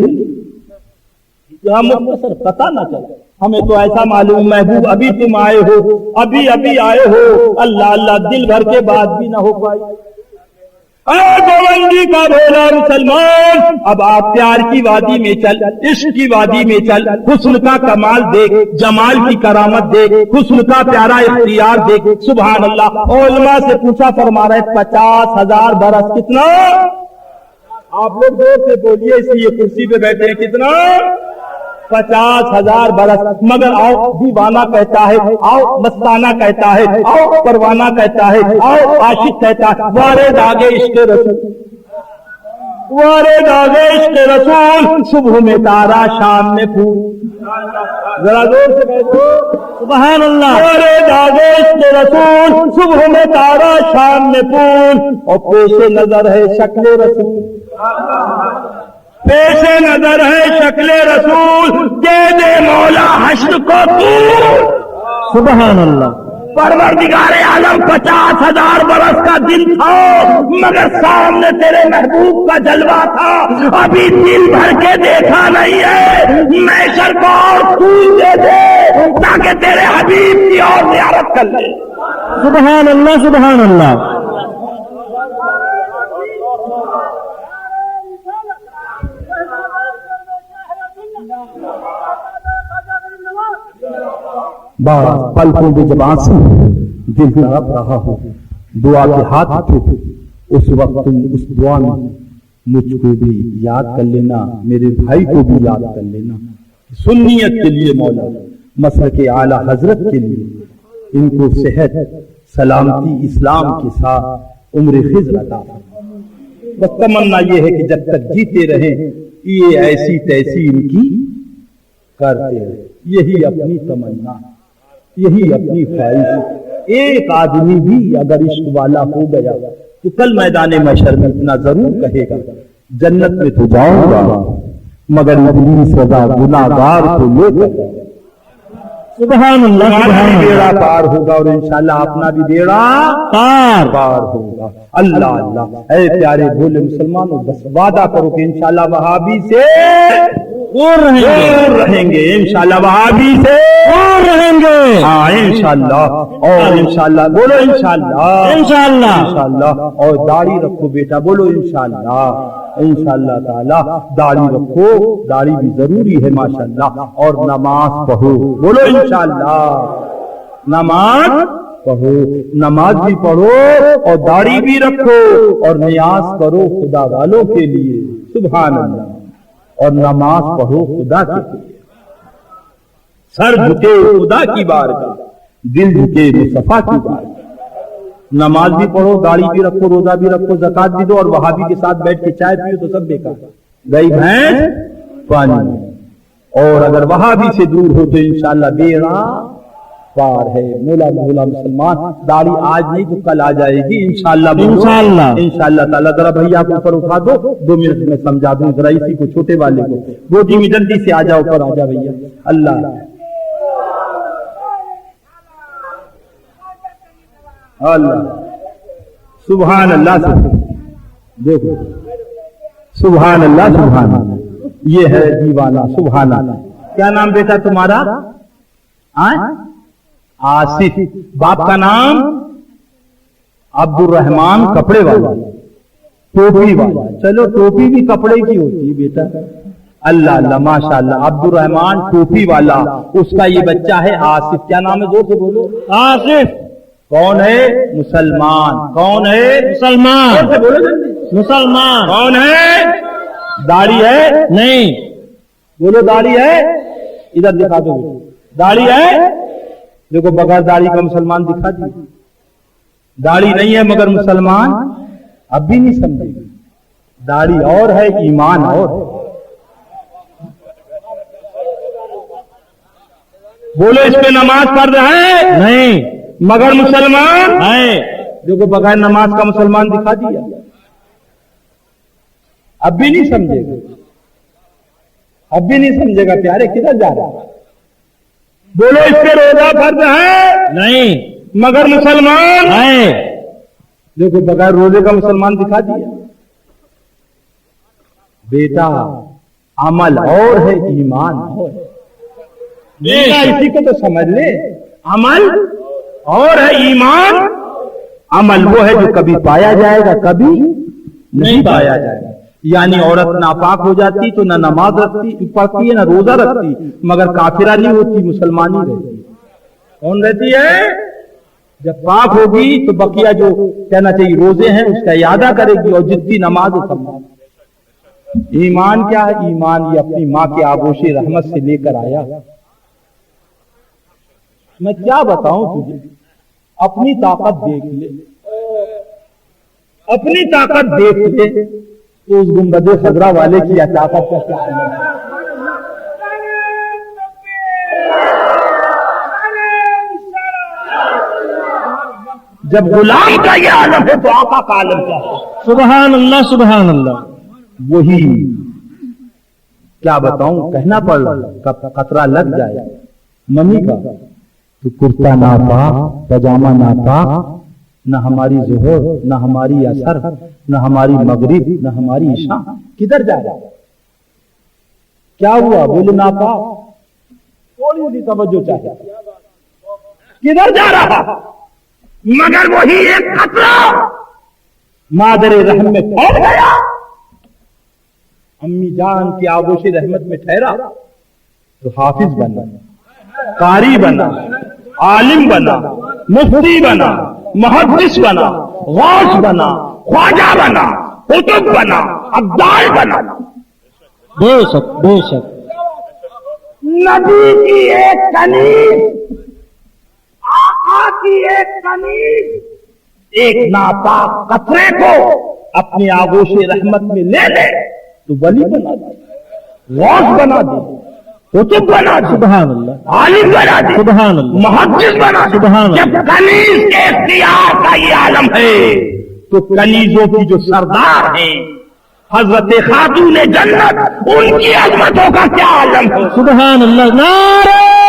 مختصر پتہ نہ چلا. ہمیں تو ایسا معلوم محبوب ابھی تم آئے ہو، ابھی ابھی آئے ہو. اللہ اللہ. دل بھر کے بعد بھی نہ ہو پائی. اے گوونڈی کا بھولا مسلمان، اب آپ پیار کی وادی میں چل، عشق کی وادی میں چل. حسن کا کمال دیکھ، جمال کی کرامت دیکھ، حسن کا پیارا اختیار دیکھ. سبحان اللہ. علماء سے پوچھا، فرما رہے 50,000 برس. کتنا؟ آپ لوگ زور سے بولیے، اس لیے کرسی پہ بیٹھے ہیں. کتنا؟ 50,000 برس. مگر آؤ دیوانہ کہتا ہے، آؤ مستانہ کہتا ہے، آؤ پروانہ کہتا ہے، آؤ عاشق کہتا ہے. وارے داغے عشق رسول، وارے داغے عشق رسول. صبح میں تارا شام میں پھول. ذرا زور سے کہو سبحان اللہ. وارے داغے عشق رسول. صبح میں تارا شام میں پھول. اور پیش نظر ہے شکل رسول. پیش نظر ہے شکل رسول. دے دے مولا حشر کو طول. سبحان اللہ. پروردگار عالم 50,000 برس کا دن تھا، مگر سامنے تیرے محبوب کا جلوہ تھا. ابھی دل بھر کے دیکھا نہیں ہے. محشر کو اور طول دے دے تاکہ تیرے حبیب کی اور زیارت کر لے. سبحان اللہ سبحان اللہ. پلکوں کے جب آنسو دل تڑپ رہا ہو، دعا کے ہاتھ اٹھے، اس وقت تم اس دعا میں مجھ کو بھی یاد کر لینا، میرے بھائی کو بھی یاد کر لینا. سنیت کے لیے مولا، مسلک اعلیٰ حضرت کے لیے ان کو صحت سلامتی اسلام کے ساتھ عمر خضر عطا فرما. بس تمنا یہ ہے کہ جب تک جیتے رہیں یہ ایسی تیسی ان کی کرتے رہے. یہی اپنی تمنا، یہی اپنی خواہش. ایک آدمی بھی اگر عشق والا ہو گیا تو کل میدان محشر میں اتنا ضرور کہے گا جنت میں تو جاؤں گا مگر ابلیس رضا گناہگار کو لے کر. سبحان اللہ تمہارا سبحان بھی بیڑا اللہ پار ہوگا اور انشاءاللہ اپنا بھی بیڑا پار پار ہوگا. اللہ اللہ. اے پیارے بھولے مسلمانوں، بس وعدہ کرو کہ انشاءاللہ وہابی سے دور رہیں گے دور رہیں گے، انشاءاللہ وہابی سے دور رہیں گے ہاں انشاءاللہ. اور انشاءاللہ بولو انشاءاللہ انشاءاللہ انشاءاللہ. اور داڑھی رکھو بیٹا، بولو انشاءاللہ انشاءاللہ تعالی. داڑھی رکھو، داڑھی بھی ضروری ہے ماشاءاللہ. اور نماز پڑھو، بولو انشاءاللہ. نماز پڑھو، نماز بھی پڑھو اور داڑھی بھی رکھو اور نیاز کرو خدا والوں کے لیے. سبحان اللہ. اور نماز پڑھو خدا کے لیے. سر جھکے خدا کی بارگاہ، دل جھکے مصطفیٰ کی بارگاہ. نماز بھی پڑھو، داڑھی بھی رکھو، روزہ بھی رکھو، زکات بھی دو، اور وہابی کے ساتھ بیٹھ کے چائے پیو تو سب بیکار. گئی بھینس پانی میں. اور اگر وہابی سے دور ہو تو انشاءاللہ بیڑا پار ہے. مولا مولا مسلمان، داڑھی آج نہیں تو کل آ جائے گی انشاءاللہ. انشاءاللہ انشاءاللہ تعالیٰ. ذرا بھیا کو اوپر اٹھا دو، 2 منٹ میں سمجھا دوں ذرا اسی کو، چھوٹے والے کو. گوٹی میں جلدی سے آ جاؤ، اوپر آ جا بھیا. اللہ اللہ. سبحان اللہ سے دیکھو، سبحان اللہ سبحان اللہ. یہ ہے دیوانہ. سبحان اللہ. کیا نام بیٹا تمہارا؟ آصف. باپ کا نام عبد الرحمان، کپڑے والا، ٹوپی والا. چلو ٹوپی بھی کپڑے کی ہوتی ہے بیٹا. اللہ اللہ ماشاء اللہ. عبد الرحمان ٹوپی والا، اس کا یہ بچہ ہے آصف. کیا نام ہے؟ زور سے بولو. آصف. کون ہے؟ مسلمان. کون ہے؟ مسلمان. زور سے بولو جلدی. مسلمان. کون ہے؟ داڑھی ہے؟ نہیں. بولو داڑھی ہے. ادھر دکھا دو. داڑھی ہے؟ دیکھو بغیر داڑھی کا مسلمان دکھا دی. داڑھی نہیں ہے مگر مسلمان اب بھی نہیں سمجھے گی. داڑھی اور ہے، ایمان اور ہے. بولو اس پہ نماز پڑھ رہا ہے نہیں. مگر مسلمان ہے. دیکھو بغیر نماز کا مسلمان دکھا دیا. اب بھی نہیں سمجھے گا، اب بھی نہیں سمجھے گا. پیارے کدھر جا رہا ہے؟ بولو اس پہ روزہ فرض ہے نہیں. مگر مسلمان ہے. دیکھو بغیر روزے کا مسلمان دکھا دیا. بیٹا عمل اور ہے، ایمان اور ہے. بیٹا اسی کو تو سمجھ لے. عمل اور ہے، ایمان. عمل وہ ہے جو کبھی پایا جائے گا، کبھی نہیں پایا جائے گا. یعنی عورت ناپاک ہو جاتی تو نہ نماز رکھتی پڑھتی ہے، نہ روزہ رکھتی، مگر کافرہ نہیں ہوتی، مسلمانی رہتی. کون رہتی ہے؟ جب پاک ہوگی تو بقیہ جو کہنا چاہیے روزے ہیں اس کا اعادہ کرے گی، اور جتنی نماز ہے سب. ایمان کیا ہے؟ ایمان یہ اپنی ماں کے آغوش رحمت سے لے کر آیا. میں کیا بتاؤں تجھے؟ اپنی طاقت دیکھ لے، اپنی طاقت دیکھ لے تو اس گنبد خضرا والے کی طاقت کا کیا ہے؟ جب غلام کا یہ عالم ہے تو آقا کا عالم کیا ہے؟ سبحان اللہ سبحان اللہ. وہی کیا بتاؤں، کہنا پڑ رہا. خطرہ لگ جائے منی کا تو کرتا ناپاک، پاجامہ ناپاک، نہ ہماری ظہر، نہ ہماری اثر، نہ ہماری مغرب، نہ ہماری عشاء. کدھر جا رہا؟ کیا ہوا؟ بولو ناپاک. تھوڑی سی توجہ چاہیے. کدھر جا رہا؟ مگر وہی ایک خطرہ مادر رحم میں پھیل گیا، امی جان کی آغوش رحمت میں ٹھہرا تو حافظ بنا، قاری بنا، عالم بنا، مفتی بنا، محدث بنا، غوث بنا، خواجہ بنا، قطب بنا، ابدال بنا. بے شک بے شک. نبی کی ایک کنیز، آقا کی ایک کنیز، ایک ناپاک قطرے کو اپنی آغوش رحمت میں لے لے تو ولی بنا دے، غوث بنا دے، قطب بنا دے، سبحان اللہ عالم بنا دے، سبحان اللہ محدث بنا دے. سبحان اللہ. جب کنیز کے اختیار کا یہ عالم ہے تو کنیزوں کی جو سردار ہیں حضرت خاتون جنت، ان کی عظمتوں کا کیا عالم ہے؟ سبحان اللہ. نعرہ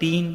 3,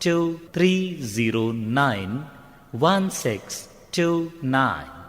23091629।